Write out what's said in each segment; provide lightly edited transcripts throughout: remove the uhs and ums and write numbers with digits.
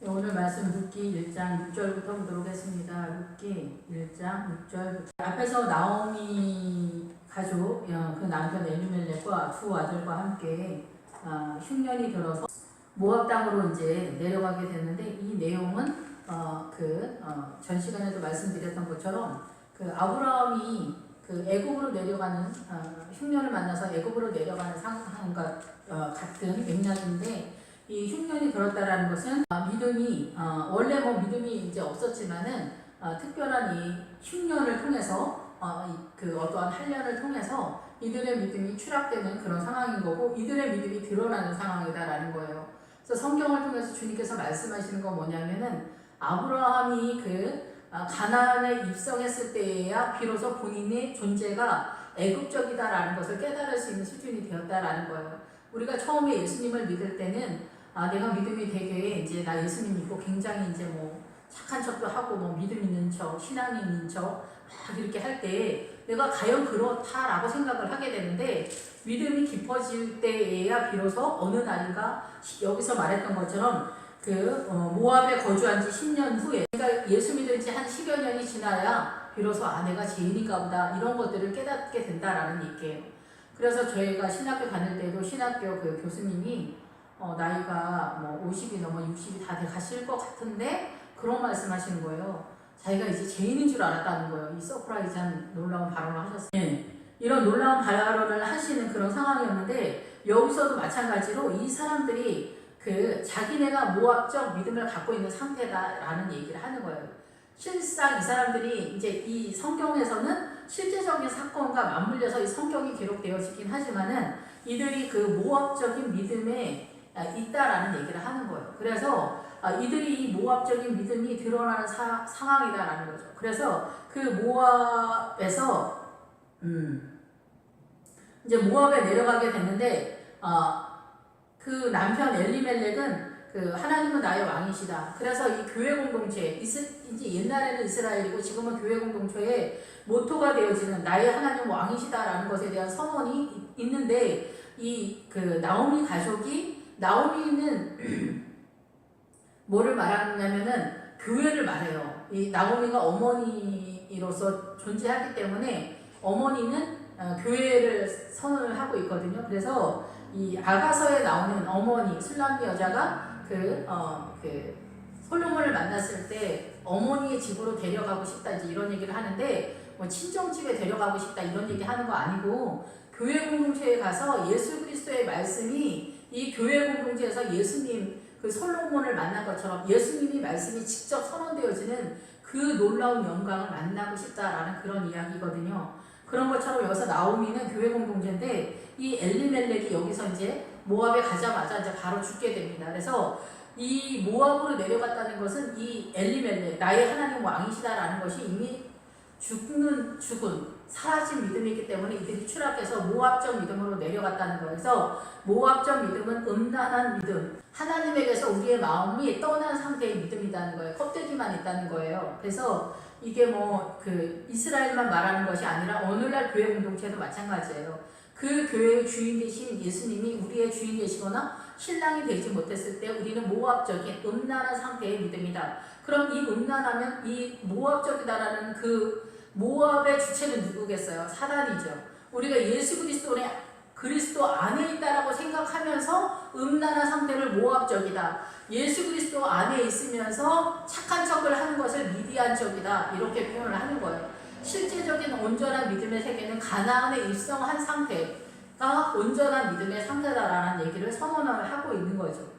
오늘 말씀 룻기 1장 6절부터 보도록 하겠습니다. 룻기 1장 6절부터. 앞에서 나오미 가족, 그 남편 엘리멜렉과 두 아들과 함께 흉년이 들어서 모압 땅으로 이제 내려가게 됐는데, 이 내용은 전 시간에도 말씀드렸던 것처럼 그 아브라함이 그 애굽으로 내려가는 흉년을 만나서 애굽으로 내려가는 상황과 같은 맥락인데, 이 흉년이 들었다라는 것은 믿음이 원래 믿음이 이제 없었지만은 특별한 이 흉년을 통해서 그 어떠한 한련을 통해서 이들의 믿음이 추락되는 그런 상황인 거고, 이들의 믿음이 드러나는 상황이다라는 거예요. 그래서 성경을 통해서 주님께서 말씀하시는 건 뭐냐면은, 아브라함이 가나안에 입성했을 때에야 비로소 본인의 존재가 애국적이다라는 것을 깨달을 수 있는 수준이 되었다라는 거예요. 우리가 처음에 예수님을 믿을 때는 내가 믿음이 되게 이제 나 예수님 믿고 굉장히 이제 착한 척도 하고 믿음 있는 척, 신앙 있는 척 막 이렇게 할 때 내가 과연 그렇다라고 생각을 하게 되는데, 믿음이 깊어질 때에야 비로소 어느 날인가 여기서 말했던 것처럼 모압에 거주한 지 10년 후에, 그러니까 예수 믿은 지 한 10여 년이 지나야 비로소 내가 죄인인가 보다 이런 것들을 깨닫게 된다라는 얘기예요. 그래서 저희가 신학교 다닐 때도 신학교 그 교수님이 나이가 50이 넘어 60이 다 돼 가실 것 같은데 그런 말씀 하시는 거예요. 자기가 이제 죄인인 줄 알았다는 거예요. 이 서프라이즈한 놀라운 발언을 하셨어요. 네. 이런 놀라운 발언을 하시는 그런 상황이었는데, 여기서도 마찬가지로 이 사람들이 자기네가 모압적 믿음을 갖고 있는 상태다라는 얘기를 하는 거예요. 실상 이 사람들이 이제 이 성경에서는 실제적인 사건과 맞물려서 이 성경이 기록되어지긴 하지만은 이들이 그 모압적인 믿음에 있다라는 얘기를 하는 거예요. 그래서 이들이 이 모압적인 믿음이 드러나는 상황이다라는 거죠. 그래서 그 모압에서 이제 모압에 내려가게 됐는데, 그 남편 엘리멜렉은 하나님은 나의 왕이시다. 그래서 이 교회 공동체, 이제 옛날에는 이스라엘이고 지금은 교회 공동체의 모토가 되어지는 나의 하나님 왕이시다라는 것에 대한 선언이 있는데, 나오미 가족이, 나오미는 뭐를 말하냐면은 교회를 말해요. 이 나오미가 어머니로서 존재하기 때문에 어머니는 교회를 선언을 하고 있거든요. 그래서 이 아가서에 나오는 어머니, 술람미 여자가 솔로몬을 만났을 때 어머니의 집으로 데려가고 싶다 이제 이런 얘기를 하는데, 친정집에 데려가고 싶다 이런 얘기 하는 거 아니고, 교회 공동체에 가서 예수 그리스도의 말씀이 이 교회 공동체에서 예수님 솔로몬을 만난 것처럼 예수님이 말씀이 직접 선언되어지는 그 놀라운 영광을 만나고 싶다라는 그런 이야기거든요. 그런 것처럼 여기서 나오미는 교회 공동체인데, 이 엘리멜렉이 여기서 이제 모압에 가자마자 이제 바로 죽게 됩니다. 그래서 이 모압으로 내려갔다는 것은 이 엘리멜렉, 나의 하나님 왕이시다라는 것이 이미 죽은 사라진 믿음이기 때문에 이들이 추락해서 모압적 믿음으로 내려갔다는 거예요. 그래서 모압적 믿음은 음란한 믿음, 하나님에게서 우리의 마음이 떠난 상태의 믿음이라는 거예요. 껍데기만 있다는 거예요. 그래서 이게 이스라엘만 말하는 것이 아니라 오늘날 교회 공동체도 마찬가지예요. 그 교회의 주인 되신 예수님이 우리의 주인 되시거나 신랑이 되지 못했을 때 우리는 모압적인 음란한 상태의 믿음이다. 그럼 이 음란하면 이 모압적이다라는 모압의 주체는 누구겠어요? 사단이죠. 우리가 예수 그리스도 안에 있다라고 생각하면서 음란한 상태를 모압적이다. 예수 그리스도 안에 있으면서 착한 척을 하는 것을 미디안적이다. 이렇게 표현을 하는 거예요. 실제적인 온전한 믿음의 세계는 가나안에 입성한 상태가 온전한 믿음의 상태다라는 얘기를 선언을 하고 있는 거죠.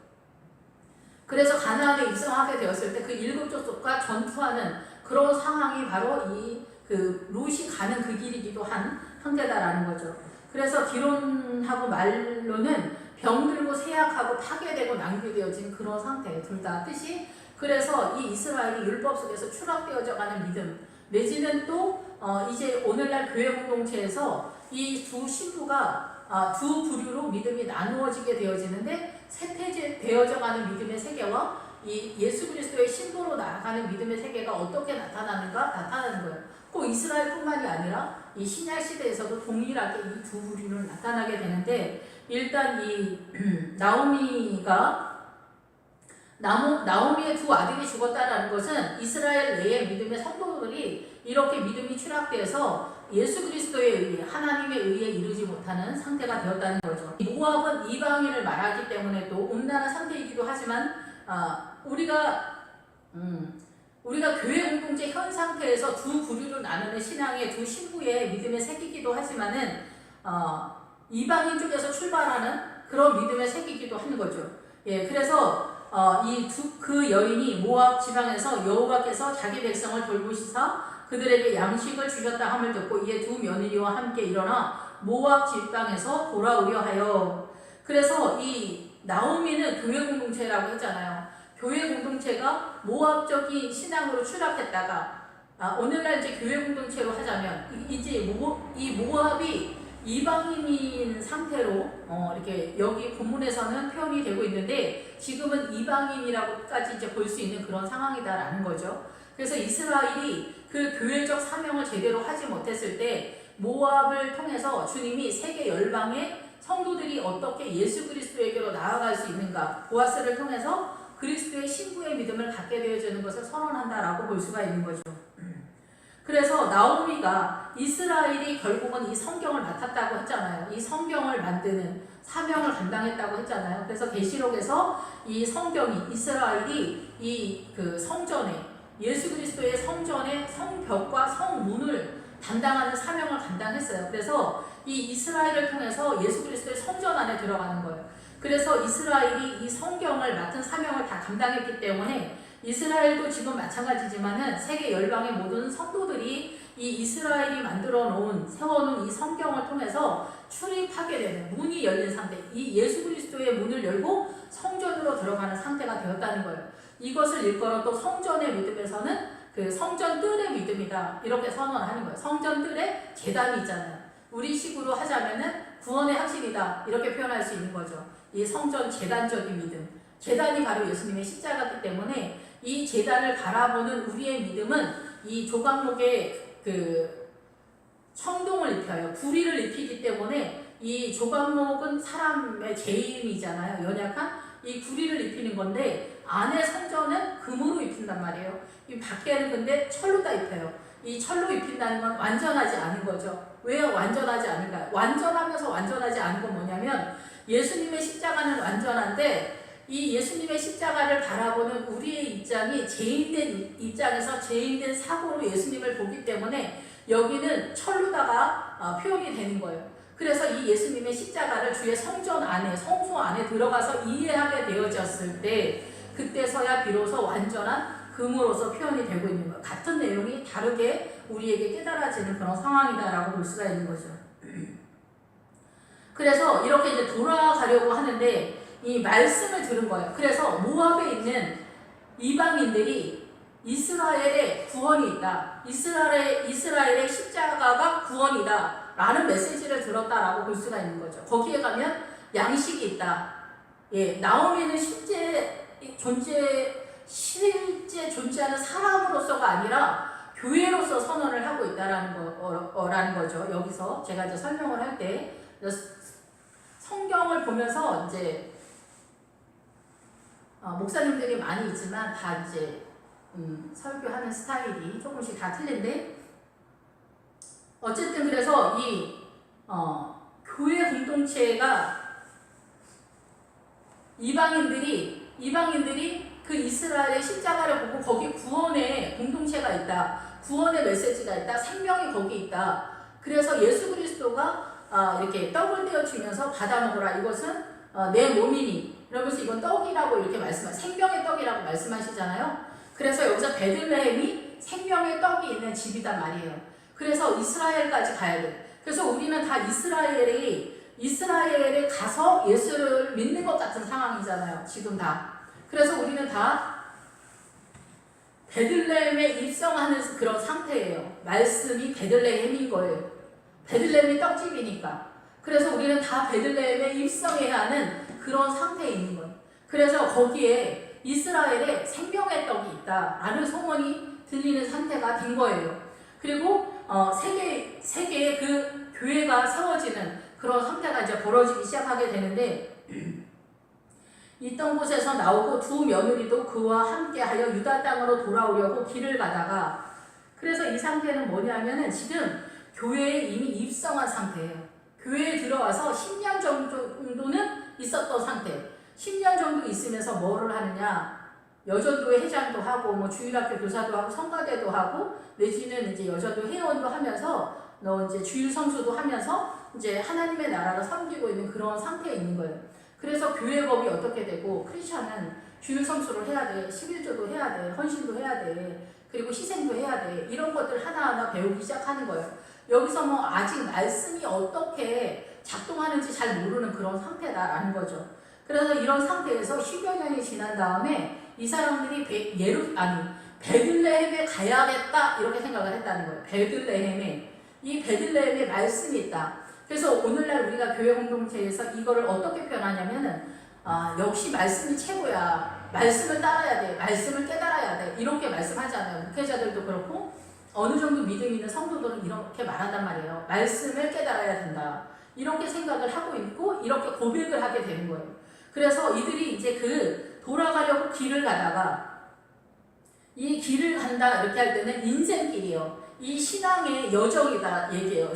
그래서 가나안에 입성하게 되었을 때 그 7 족속과 전투하는 그런 상황이 바로 룻이 가는 그 길이기도 한 상태다라는 거죠. 그래서 기론하고 말로는 병들고 쇠약하고 파괴되고 낭비되어진 그런 상태, 둘 다 뜻이. 그래서 이 이스라엘이 율법 속에서 추락되어져가는 믿음, 내지는 또 이제 오늘날 교회 공동체에서 이 두 신부가 두 부류로 믿음이 나누어지게 되어지는데, 쇠퇴되어져가는 믿음의 세계와 이 예수 그리스도의 신부로 나아가는 믿음의 세계가 어떻게 나타나는 거예요. 꼭 이스라엘뿐만이 아니라 이 신약 시대에서도 동일하게 이 두 부류는 나타나게 되는데, 일단 이 나오미가 나오미의 두 아들이 죽었다라는 것은 이스라엘 내의 믿음의 성도들이 이렇게 믿음이 추락되어서 예수 그리스도에 의해 하나님에 의해 이루지 못하는 상태가 되었다는 거죠. 모압은 이방인을 말하기 때문에 또 온난한 상태이기도 하지만 우리가 교회 공동체 현 상태에서 두 부류로 나누는 신앙의 두 신부의 믿음의 색이기도 하지만은 이방인 쪽에서 출발하는 그런 믿음의 색이기도 하는 거죠. 예, 그래서 그 여인이 모압 지방에서 여호와께서 자기 백성을 돌보시사 그들에게 양식을 주셨다 함을 듣고 이에 두 며느리와 함께 일어나 모압 지방에서 돌아오려 하여. 그래서 이 나오미는 교회 공동체라고 했잖아요. 교회 공동체가 모압적인 신앙으로 추락했다가 오늘날 이제 교회 공동체로 하자면 이제 이 모압이 이방인인 상태로 이렇게 여기 본문에서는 표현이 되고 있는데 지금은 이방인이라고까지 이제 볼 수 있는 그런 상황이다라는 거죠. 그래서 이스라엘이 그 교회적 사명을 제대로 하지 못했을 때 모압을 통해서 주님이 세계 열방의 성도들이 어떻게 예수 그리스도에게로 나아갈 수 있는가, 보아스를 통해서 그리스도의 신부의 믿음을 갖게 되어주는 것을 선언한다라고 볼 수가 있는 거죠. 그래서 나오미가 이스라엘이 결국은 이 성경을 맡았다고 했잖아요. 이 성경을 만드는 사명을 감당했다고 했잖아요. 그래서 계시록에서 이 성경이 이스라엘이 이 그 성전에 예수 그리스도의 성전의 성벽과 성문을 담당하는 사명을 감당했어요. 그래서 이 이스라엘을 통해서 예수 그리스도의 성전 안에 들어가는 거예요. 그래서 이스라엘이 이 성경을 맡은 사명을 다 감당했기 때문에 이스라엘도 지금 마찬가지지만은 세계 열방의 모든 성도들이 이 이스라엘이 세워놓은 이 성경을 통해서 출입하게 되는 문이 열린 상태, 이 예수 그리스도의 문을 열고 성전으로 들어가는 상태가 되었다는 거예요. 이것을 일컬어 또 성전의 믿음에서는 그 성전 뜰의 믿음이다 이렇게 선언하는 거예요. 성전 뜰에 제단이 있잖아요. 우리 식으로 하자면은 구원의 확신이다 이렇게 표현할 수 있는 거죠. 이 성전 제단적인 믿음, 제단이 바로 예수님의 십자가이기 때문에 이 제단을 바라보는 우리의 믿음은 이 조각목에 그 청동을 입혀요. 구리를 입히기 때문에 이 조각목은 사람의 죄인이잖아요. 연약한 이 구리를 입히는 건데 안에 성전은 금으로 입힌단 말이에요. 이 밖에는 근데 철로 다 입혀요. 이 철로 입힌다는 건 완전하지 않은 거죠. 왜 완전하지 않은가요? 완전하면서 완전하지 않은 건 뭐냐면 예수님의 십자가는 완전한데 이 예수님의 십자가를 바라보는 우리의 입장이 죄인된 입장에서 죄인된 사고로 예수님을 보기 때문에 여기는 철로다가 표현이 되는 거예요. 그래서 이 예수님의 십자가를 주의 성전 안에, 성소 안에 들어가서 이해하게 되어졌을 때 그때서야 비로소 완전한 금으로서 표현이 되고 있는 거예요. 같은 내용이 다르게 우리에게 깨달아지는 그런 상황이다라고 볼 수가 있는 거죠. 그래서 이렇게 이제 돌아가려고 하는데 이 말씀을 들은 거예요. 그래서 모압에 있는 이방인들이 이스라엘의 구원이 있다. 이스라엘의 십자가가 구원이다. 라는 메시지를 들었다라고 볼 수가 있는 거죠. 거기에 가면 양식이 있다. 예, 나오미는 실제 존재하는 사람으로서가 아니라 교회로서 선언을 하고 있다라는 거라는 거죠. 여기서 제가 이제 설명을 할 때 성경을 보면서 이제 목사님들이 많이 있지만 다 이제 설교하는 스타일이 조금씩 다 틀린데 어쨌든 그래서 이 교회 공동체가 이방인들이 그 이스라엘의 십자가를 보고 거기 구원의 공동체가 있다. 구원의 메시지가 있다. 생명이 거기 있다. 그래서 예수 그리스도가 이렇게 떡을 떼어 주면서 받아 먹으라. 이것은 내 몸이니. 이러면서 이건 떡이라고 이렇게 생명의 떡이라고 말씀하시잖아요. 그래서 여기서 베들레헴이 생명의 떡이 있는 집이단 말이에요. 그래서 이스라엘까지 가야 돼. 그래서 우리는 다 이스라엘에 가서 예수를 믿는 것 같은 상황이잖아요. 지금 다. 그래서 우리는 다 베들레헴에 입성하는 그런 상태예요. 말씀이 베들레헴인 거예요. 베들레헴이 떡집이니까. 그래서 우리는 다 베들레헴에 입성해야 하는 그런 상태에 있는 거예요. 그래서 거기에 이스라엘에 생명의 떡이 있다라는 소문이 들리는 상태가 된 거예요. 그리고 세계에 그 교회가 세워지는 그런 상태가 이제 벌어지기 시작하게 되는데 있던 곳에서 나오고 두 며느리도 그와 함께하여 유다 땅으로 돌아오려고 길을 가다가, 그래서 이 상태는 뭐냐면은 지금 교회에 이미 입성한 상태예요. 교회에 들어와서 10년 정도는 있었던 상태. 10년 정도 있으면서 뭐를 하느냐? 여전도회 회장도 하고 뭐 주일학교 교사도 하고 성가대도 하고 내지는 이제 여전도 회원도 하면서 너 이제 주일 성수도 하면서 이제 하나님의 나라를 섬기고 있는 그런 상태에 있는 거예요. 그래서 교회법이 어떻게 되고, 크리스천은 주일 성수를 해야 돼, 11조도 해야 돼, 헌신도 해야 돼, 그리고 희생도 해야 돼, 이런 것들 하나하나 배우기 시작하는 거예요. 여기서 뭐 아직 말씀이 어떻게 작동하는지 잘 모르는 그런 상태다라는 거죠. 그래서 이런 상태에서 10여 년이 지난 다음에 이 사람들이 베들레헴에 가야겠다 이렇게 생각을 했다는 거예요. 이 베들레헴에 말씀이 있다. 그래서 오늘날 우리가 교회 공동체에서 이거를 어떻게 표현하냐면은 역시 말씀이 최고야. 말씀을 따라야 돼. 말씀을 깨달아야 돼. 이렇게 말씀하잖아요. 목회자들도 그렇고 어느 정도 믿음 있는 성도들은 이렇게 말한단 말이에요. 말씀을 깨달아야 된다. 이렇게 생각을 하고 있고 이렇게 고백을 하게 되는 거예요. 그래서 이들이 이제 돌아가려고 길을 가다가, 이 길을 간다 이렇게 할 때는 인생길이에요. 이 신앙의 여정이다 얘기해요.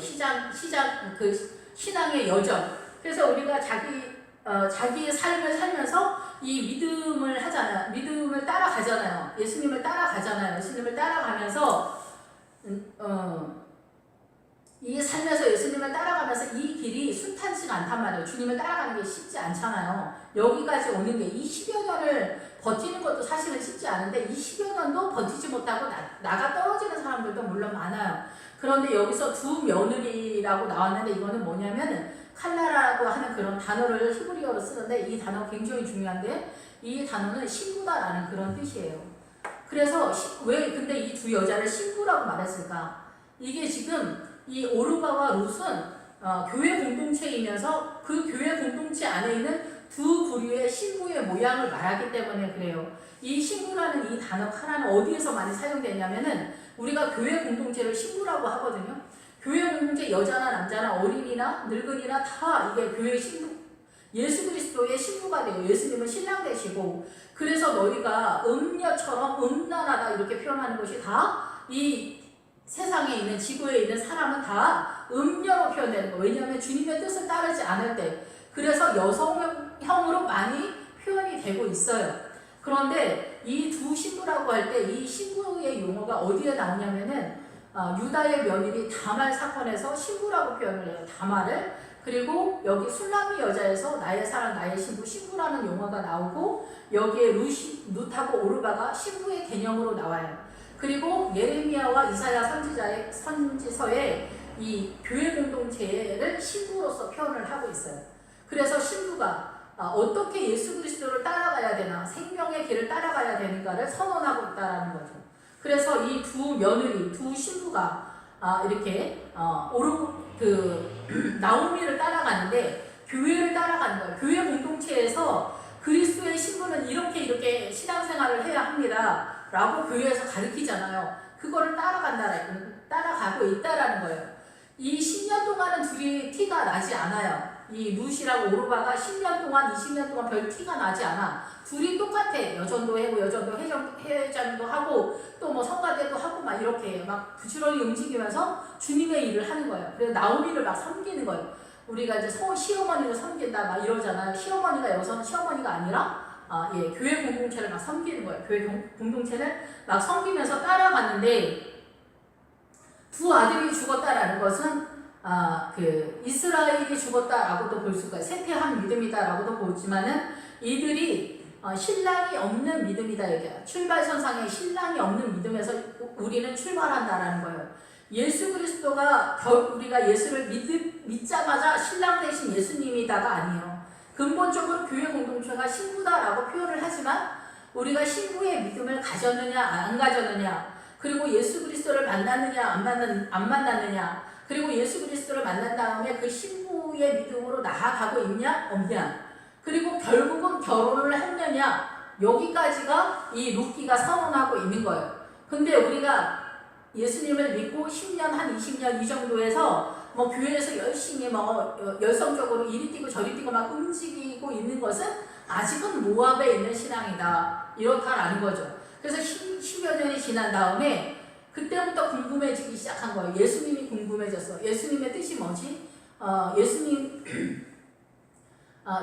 신앙의 여정. 그래서 우리가 자기의 삶을 살면서 이 믿음을 하잖아요. 믿음을 따라가잖아요. 예수님을 따라가잖아요. 예수님을 따라가면서 이 삶에서 예수님을 따라가면서 이 길이 순탄치가 않단 말이에요. 주님을 따라가는 게 쉽지 않잖아요. 여기까지 오는 게 이 10여 년을 버티는 것도 사실은 쉽지 않은데 이 10여 년도 버티지 못하고 나가 떨어지는 사람들도 물론 많아요. 그런데 여기서 두 며느리라고 나왔는데 이거는 뭐냐면은 칼라라고 하는 그런 단어를 히브리어로 쓰는데 이 단어 굉장히 중요한데 이 단어는 신부다라는 그런 뜻이에요. 그래서 왜 근데 이 두 여자를 신부라고 말했을까? 이게 지금 이 오르바와 룻은 교회 공동체이면서 그 교회 공동체 안에 있는 두 부류의 신부의 모양을 말하기 때문에 그래요. 이 신부라는 이 단어 하나는 어디에서 많이 사용되냐면은 우리가 교회 공동체를 신부라고 하거든요. 교회 공동체 여자나 남자나 어린이나 늙은이나 다 이게 교회 신부, 예수 그리스도의 신부가 돼요. 예수님은 신랑 되시고, 그래서 너희가 음녀처럼 음란하다 이렇게 표현하는 것이 다 이 세상에 있는 지구에 있는 사람은 다 음녀로 표현되는 거예요. 왜냐하면 주님의 뜻을 따르지 않을 때. 그래서 여성형으로 많이 표현이 되고 있어요. 그런데 이 두 신부라고 할 때 이 신부의 용어가 어디에 나오냐면은 유다의 며느리 다말 사건에서 신부라고 표현을 해요. 다말을. 그리고 여기 술라미 여자에서 나의 사랑 나의 신부라는 용어가 나오고 여기에 룻하고 오르바가 신부의 개념으로 나와요. 그리고 예레미야와 이사야 선지서에 이 교회 공동체를 신부로서 표현을 하고 있어요. 그래서 신부가 어떻게 예수 그리스도를 따라가야 되나, 생명의 길을 따라가야 되는가를 선언하고 있다는 거죠. 그래서 이 두 며느리, 두 신부가 이렇게 나오미를 따라가는데 교회를 따라가는 거예요. 교회 공동체에서 그리스도의 신부는 이렇게 신앙생활을 해야 합니다. 라고 교회에서 가르치잖아요. 그거를 따라가고 있다라는 거예요. 이 10년 동안은 둘이 티가 나지 않아요. 이 룻이랑 오르바가 10년 동안, 20년 동안 별 티가 나지 않아. 둘이 똑같아. 여전도 하고, 여전도 회장도 하고, 또 뭐 성가대도 하고, 막 이렇게 막 부지런히 움직이면서 주님의 일을 하는 거예요. 그래서 나오미를 막 섬기는 거예요. 우리가 이제 시어머니를 섬긴다, 막 이러잖아요. 시어머니가 여기서는 시어머니가 아니라, 교회 공동체를 막 섬기는 거예요. 교회 공동체를 막 섬기면서 따라갔는데, 두 아들이 죽었다라는 것은 이스라엘이 죽었다라고도 볼 수가 있어요. 쇠퇴한 믿음이다라고도 보지만은 이들이 신랑이 없는 믿음이다 얘기해요. 출발선상에 신랑이 없는 믿음에서 우리는 출발한다라는 거예요. 예수 그리스도가 우리가 예수를 믿자마자 신랑 되신 예수님이다가 아니에요. 근본적으로 교회 공동체가 신부다라고 표현을 하지만 우리가 신부의 믿음을 가졌느냐 안 가졌느냐, 그리고 예수 그리스도를 만났느냐 안 만났느냐, 그리고 예수 그리스도를 만난 다음에 그 신부의 믿음으로 나아가고 있냐 없냐, 그리고 결국은 결혼을 했느냐, 여기까지가 이 룻기가 선언하고 있는 거예요. 근데 우리가 예수님을 믿고 10년 한 20년 이 정도에서 교회에서 열심히 열성적으로 이리 뛰고 저리 뛰고 막 움직이고 있는 것은 아직은 모압에 있는 신앙이다. 이렇다라는 거죠. 그래서 10여 년이 지난 다음에 그때부터 궁금해지기 시작한 거예요. 예수님이 궁금해졌어. 예수님의 뜻이 뭐지?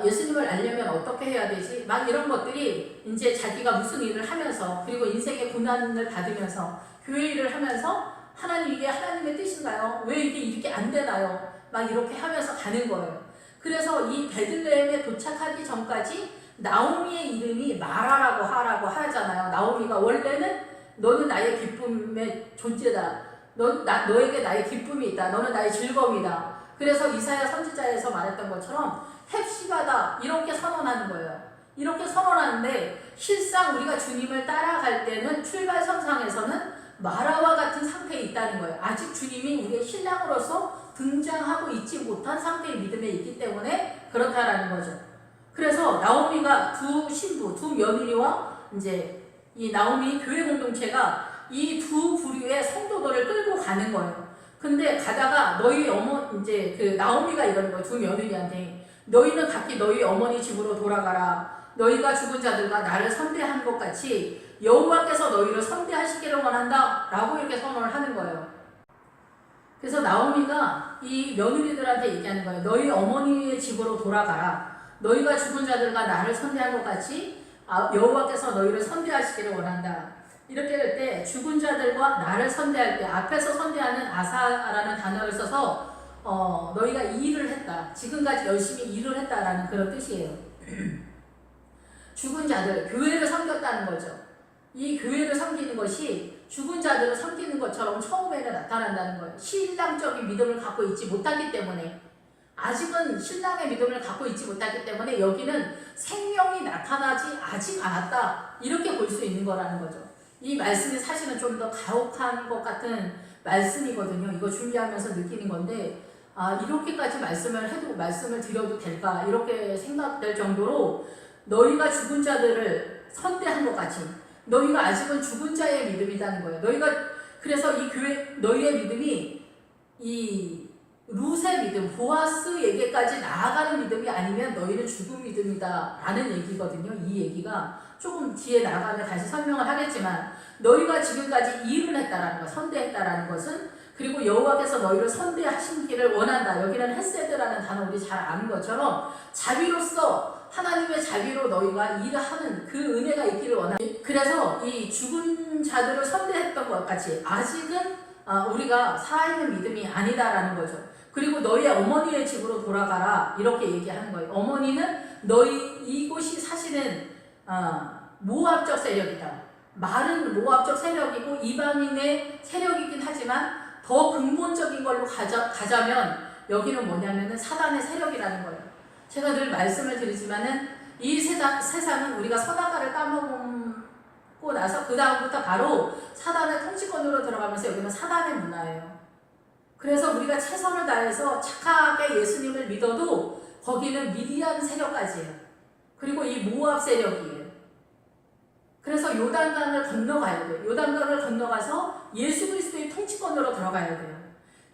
예수님을 알려면 어떻게 해야 되지? 막 이런 것들이 이제 자기가 무슨 일을 하면서, 그리고 인생의 고난을 받으면서, 교회 일을 하면서 하나님, 이게 하나님의 뜻인가요? 왜 이게 이렇게 안 되나요? 막 이렇게 하면서 가는 거예요. 그래서 이 베들레헴에 도착하기 전까지 나오미의 이름이 마라라고 하잖아요. 나오미가 원래는 너는 나의 기쁨의 존재다. 너에게 나의 기쁨이 있다. 너는 나의 즐거움이다. 그래서 이사야 선지자에서 말했던 것처럼 헵시바다 이렇게 선언하는 거예요. 이렇게 선언하는데 실상 우리가 주님을 따라갈 때는 출발선상에서는 마라와 같은 상태에 있다는 거예요. 아직 주님이 우리의 신랑으로서 등장하고 있지 못한 상태의 믿음에 있기 때문에 그렇다라는 거죠. 그래서 나오미가 두 신부, 두 며느리와 이제 이 나오미 교회 공동체가 이 두 부류의 성도들을 끌고 가는 거예요. 근데 가다가 너희 이제 그 나오미가 이러는 거예요. 두 며느리한테. 너희는 각기 너희 어머니 집으로 돌아가라. 너희가 죽은 자들과 나를 선대한 것 같이 여호와께서 너희를 선대하시기를 원한다. 라고 이렇게 선언을 하는 거예요. 그래서 나오미가 이 며느리들한테 얘기하는 거예요. 너희 어머니의 집으로 돌아가라. 너희가 죽은 자들과 나를 선대한 것 같이 여호와께서 너희를 선대하시기를 원한다. 이렇게 될 때 죽은 자들과 나를 선대할 때 앞에서 선대하는 아사라는 단어를 써서 너희가 이 일을 했다. 지금까지 열심히 일을 했다라는 그런 뜻이에요. 죽은 자들, 교회를 섬겼다는 거죠. 이 교회를 섬기는 것이 죽은 자들을 섬기는 것처럼 처음에는 나타난다는 거예요. 신앙적인 믿음을 갖고 있지 못하기 때문에, 아직은 신앙의 믿음을 갖고 있지 못하기 때문에 여기는 생명이 나타나지 아직 않았다. 이렇게 볼 수 있는 거라는 거죠. 이 말씀이 사실은 좀 더 가혹한 것 같은 말씀이거든요. 이거 준비하면서 느끼는 건데, 이렇게까지 말씀을 드려도 될까? 이렇게 생각될 정도로 너희가 죽은 자들을 선대한 것 같이, 너희가 아직은 죽은 자의 믿음이라는 거예요. 그래서 이 교회, 너희의 믿음이 이 룻의 믿음, 보아스에게까지 나아가는 믿음이 아니면 너희는 죽은 믿음이다 라는 얘기거든요. 이 얘기가 조금 뒤에 나가면 다시 설명을 하겠지만, 너희가 지금까지 일을 했다라는 것, 선대했다라는 것은, 그리고 여호와께서 너희를 선대하시기를 원한다. 여기는 헤세드라는 단어 우리 잘 아는 것처럼 자비로서, 하나님의 자비로 너희가 일을 하는 그 은혜가 있기를 원한다. 그래서 이 죽은 자들을 선대했던 것 같이 아직은 우리가 살아있는 믿음이 아니다라는 거죠. 그리고 너희 어머니의 집으로 돌아가라 이렇게 얘기하는 거예요. 어머니는 너희 이곳이 사실은 모압적 세력이다. 말은 모압적 세력이고 이방인의 세력이긴 하지만 더 근본적인 걸로 가자면 여기는 뭐냐면은 사단의 세력이라는 거예요. 제가 늘 말씀을 드리지만은 이 세상은 우리가 선악과를 까먹고 나서 그 다음부터 바로 사단의 통치권으로 들어가면서 여기는 사단의 문화예요. 그래서 우리가 최선을 다해서 착하게 예수님을 믿어도 거기는 미디안 세력까지예요. 그리고 이 모압 세력이에요. 그래서 요단강을 건너가야 돼요. 요단강을 건너가서 예수 그리스도의 통치권으로 들어가야 돼요.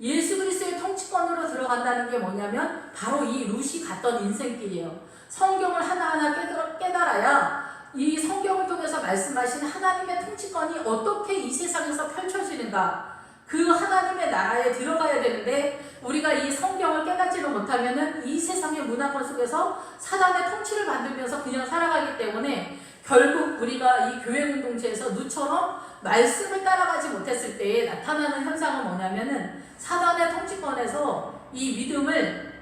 예수 그리스도의 통치권으로 들어간다는 게 뭐냐면 바로 이 룻이 갔던 인생길이에요. 성경을 하나하나 깨달아야 이 성경을 통해서 말씀하신 하나님의 통치권이 어떻게 이 세상에서 펼쳐지는가, 그 하나님의 나라에 들어가야 되는데 우리가 이 성경을 깨닫지를 못하면은 이 세상의 문화권 속에서 사단의 통치를 받으면서 그냥 살아가기 때문에 결국 우리가 이 교회 공동체에서 누처럼 말씀을 따라가지 못했을 때에 나타나는 현상은 뭐냐면은 사단의 통치권에서 이 믿음을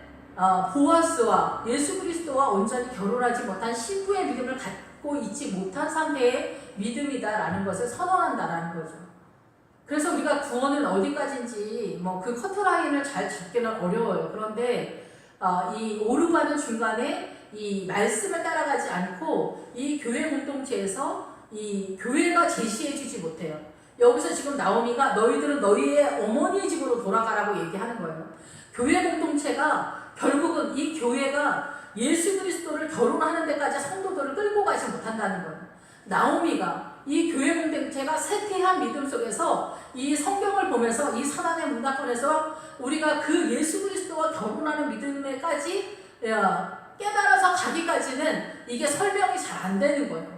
보아스와 예수 그리스도와 온전히 결혼하지 못한 신부의 믿음을 갖고 있지 못한 상태의 믿음이다라는 것을 선언한다라는 거죠. 그래서 우리가 구원은 어디까지인지 그 커트라인을 잘 잡기는 어려워요. 그런데 이 오르가는 중간에 이 말씀을 따라가지 않고 이 교회 공동체에서 이 교회가 제시해주지 못해요. 여기서 지금 나오미가 너희들은 너희의 어머니의 집으로 돌아가라고 얘기하는 거예요. 교회 공동체가 결국은 이 교회가 예수 그리스도를 결혼하는 데까지 성도들을 끌고 가지 못한다는 거예요. 나오미가 이 교회 공동체가 쇠퇴한 믿음 속에서 이 성경을 보면서 이 선한의 문화권에서 우리가 그 예수 그리스도와 결혼하는 믿음에까지 깨달아서 가기까지는 이게 설명이 잘 안 되는 거예요.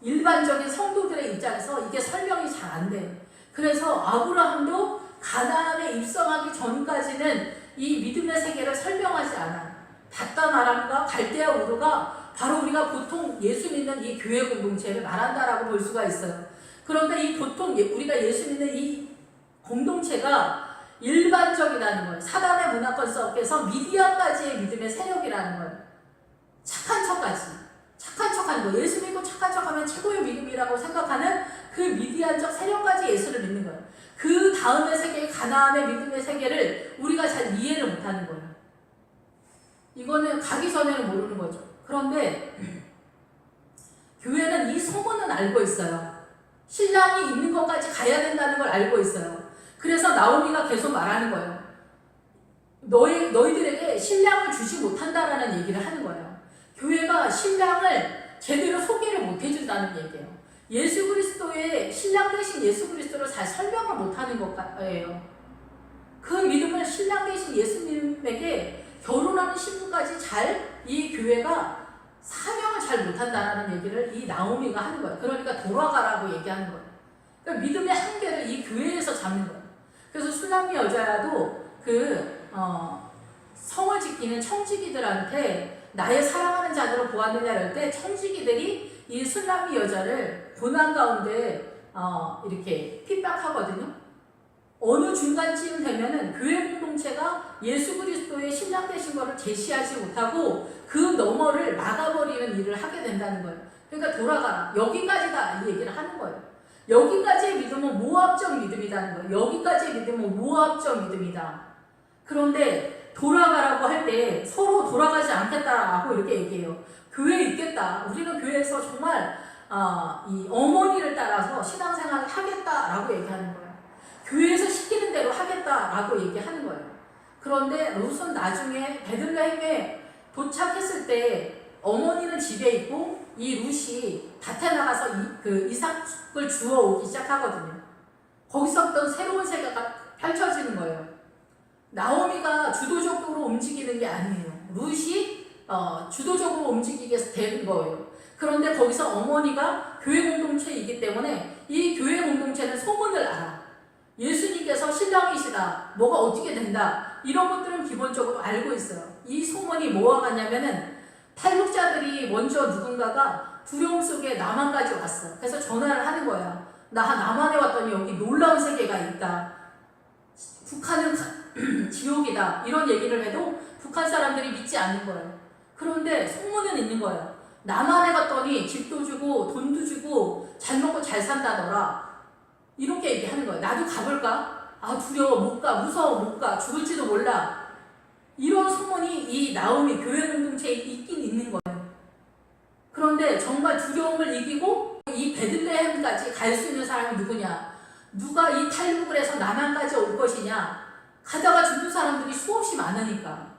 일반적인 성도들의 입장에서 이게 설명이 잘 안 돼요. 그래서 아브라함도 가나안에 입성하기 전까지는 이 믿음의 세계를 설명하지 않아요. 바단 아람과 갈대아 우르가 바로 우리가 보통 예수 믿는 이 교회 공동체를 말한다라고 볼 수가 있어요. 그런데 이 보통 우리가 예수 믿는 이 공동체가 일반적이라는 거예요. 사단의 문화권 속에서 미디안까지의 믿음의 세력이라는 거예요. 착한 척하는 거. 예수 믿고 착한 척하면 최고의 믿음이라고 생각하는 그 미디안적 세력까지 예수를 믿는 거예요. 그 다음의 세계, 가나안의 믿음의 세계를 우리가 잘 이해를 못하는 거예요. 이거는 가기 전에는 모르는 거죠. 그런데 교회는 이 소문은 알고 있어요. 신랑이 있는 것까지 가야 된다는 걸 알고 있어요. 그래서 나오미가 계속 말하는 거예요. 너희들에게 신랑을 주지 못한다라는 얘기를 하는 거예요. 교회가 신랑을 제대로 소개를 못 해준다는 얘기예요. 예수 그리스도의 신랑 대신 예수 그리스도를 잘 설명을 못하는 거예요. 그 믿음을 신랑 대신 예수님에게 결혼하는 신부까지 잘 이 교회가 사명을 잘 못한다라는 얘기를 이 나오미가 하는 거예요. 그러니까 돌아가라고 얘기하는 거예요. 그러니까 믿음의 한계를 이 교회에서 잡는 거예요. 그래서 술람미 여자도 성을 지키는 청지기들한테 나의 사랑하는 자들을 보았느냐 할 때 청지기들이 이 술람미 여자를 고난 가운데 이렇게 핍박하거든요. 어느 중간쯤 되면은 교회 공동체가 예수 그리스도의 신랑 되신 것을 제시하지 못하고 그 너머를 막아버리는 일을 하게 된다는 거예요. 그러니까 돌아가라. 여기까지다. 이 얘기를 하는 거예요. 여기까지의 믿음은 모압적 믿음이라는 거예요. 여기까지의 믿음은 모압적 믿음이다. 그런데 돌아가라고 할 때 서로 돌아가지 않겠다라고 이렇게 얘기해요. 교회에 있겠다. 우리는 교회에서 정말 이 어머니를 따라서 신앙생활을 하겠다라고 얘기하는 거예요. 교회에서 시키는 대로 하겠다라고 얘기하는 거예요. 그런데 롯은 나중에 베들레헴에 도착했을 때 어머니는 집에 있고 이 룻이 밭에 나가서 이삭을 주워오기 시작하거든요. 거기서부터 새로운 세계가 펼쳐지는 거예요. 나오미가 주도적으로 움직이는 게 아니에요. 룻이 주도적으로 움직이게 된 거예요. 그런데 거기서 어머니가 교회 공동체이기 때문에 이 교회 공동체는 소문을 알아. 예수님께서 신랑이시다. 뭐가 어떻게 된다. 이런 것들은 기본적으로 알고 있어요. 이 소문이 뭐와 같냐면은 탈북자들이 먼저 누군가가 두려움 속에 남한까지 왔어. 그래서 전화를 하는 거야. 나 남한에 왔더니 여기 놀라운 세계가 있다. 북한은 지옥이다. 이런 얘기를 해도 북한 사람들이 믿지 않는 거예요. 그런데 소문은 있는 거예요. 남한에 갔더니 집도 주고 돈도 주고 잘 먹고 잘 산다더라. 이렇게 얘기하는 거예요. 나도 가볼까? 두려워 못 가. 무서워 못 가. 죽을지도 몰라. 이런 소문이 이 나오미 교회 공동체에 있긴 있는 거예요. 그런데 정말 두려움을 이기고 이 베들레헴까지 갈 수 있는 사람이 누구냐? 누가 이 탈북을 해서 남한까지 올 것이냐? 가다가 죽는 사람들이 수없이 많으니까.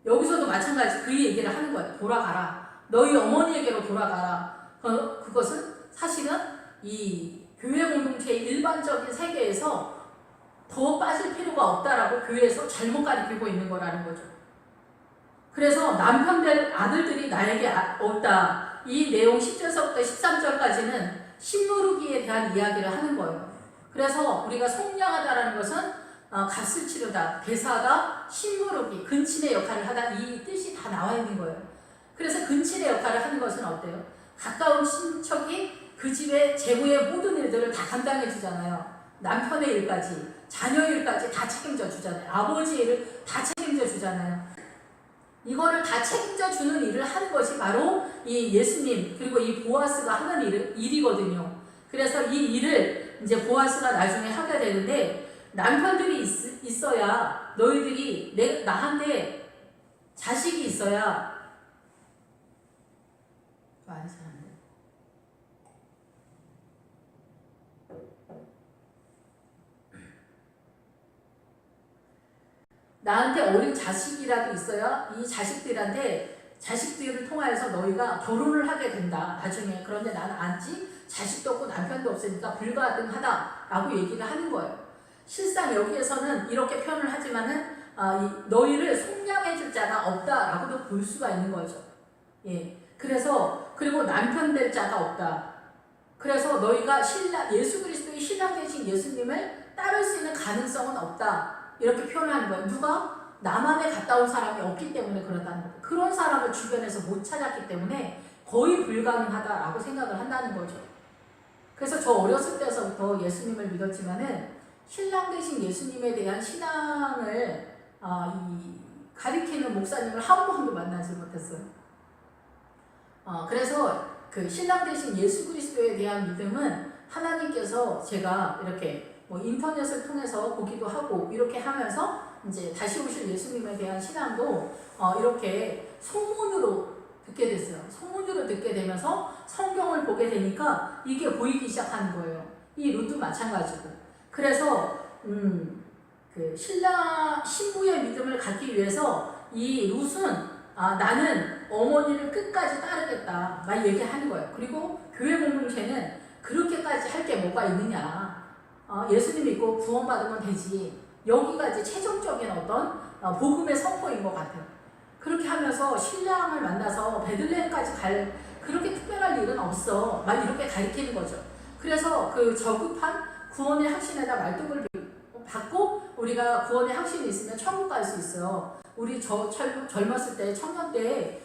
여기서도 마찬가지 그 얘기를 하는 거예요. 돌아가라. 너희 어머니에게로 돌아가라. 그것은 사실은 이 교회 공동체의 일반적인 세계에서 더 빠질 필요가 없다라고 교회에서 잘못 가르치고 있는 거라는 거죠. 그래서 남편 될 아들들이 나에게 없다. 이 내용 10절서부터 13절까지는 신무르기에 대한 이야기를 하는 거예요. 그래서 우리가 속량하다라는 것은 값을 치르다, 대사다, 신무르기, 근친의 역할을 하다 이 뜻이 다 나와 있는 거예요. 그래서 근친의 역할을 하는 것은 어때요? 가까운 친척이 그 집의 재무의 모든 일들을 다 감당해 주잖아요. 남편의 일까지, 자녀의 일까지 다 책임져 주잖아요. 아버지의 일을 다 책임져 주잖아요. 이거를 다 책임져 주는 일을 하는 것이 바로 이 예수님 그리고 이 보아스가 하는 일이거든요. 그래서 이 일을 이제 보아스가 나중에 하게 되는데 남편들이 있어야 너희들이 나한테 자식이 있어야 말이 잘 안 돼. 나한테 어린 자식이라도 있어야 이 자식들을 통하여서 너희가 결혼을 하게 된다. 나중에. 그런데 나는 자식도 없고 남편도 없으니까 불가능하다라고 얘기를 하는 거예요. 실상 여기에서는 이렇게 표현을 하지만은 너희를 속량해 줄 자가 없다라고도 볼 수가 있는 거죠. 예. 그래서 그리고 남편 될 자가 없다. 그래서 너희가 예수 그리스도의 신랑 되신 예수님을 따를 수 있는 가능성은 없다. 이렇게 표현하는 거예요. 누가? 남한에 갔다 온 사람이 없기 때문에 그렇다는 거예요. 그런 사람을 주변에서 못 찾았기 때문에 거의 불가능하다라고 생각을 한다는 거죠. 그래서 저 어렸을 때서부터 예수님을 믿었지만은 신랑 되신 예수님에 대한 신앙을 가리키는 목사님을 한 번도 만나지 못했어요. 그래서 그 신랑 되신 예수 그리스도에 대한 믿음은 하나님께서 제가 이렇게 뭐 인터넷을 통해서 보기도 하고 이렇게 하면서 이제 다시 오실 예수님에 대한 신앙도 이렇게 소문으로 듣게 됐어요. 소문으로 듣게 되면서 성경을 보게 되니까 이게 보이기 시작하는 거예요. 이 룻도 마찬가지고. 그래서 그 신부의 믿음을 갖기 위해서 이 룻은 나는 어머니를 끝까지 따르겠다 막 얘기하는 거예요. 그리고 교회 공동체는 그렇게까지 할 게 뭐가 있느냐. 예수님 믿고 구원받으면 되지. 여기가 이제 최종적인 어떤 복음의 선포인 것 같아요. 그렇게 하면서 신랑을 만나서 베들레헴까지 갈 그렇게 특별한 일은 없어. 막 이렇게 가리키는 거죠. 그래서 그 저급한 구원의 확신에다 말뚝을 받고 우리가 구원의 확신이 있으면 천국 갈 수 있어요. 우리 젊었을 때 청년 때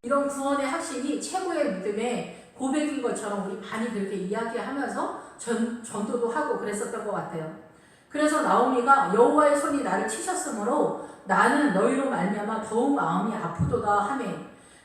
이런 구원의 확신이 최고의 믿음의 고백인 것처럼 우리 많이 그렇게 이야기하면서 전도도 하고 그랬었던 것 같아요. 그래서 나오미가 여호와의 손이 나를 치셨으므로 나는 너희로 말미암아 더욱 마음이 아프도다 하며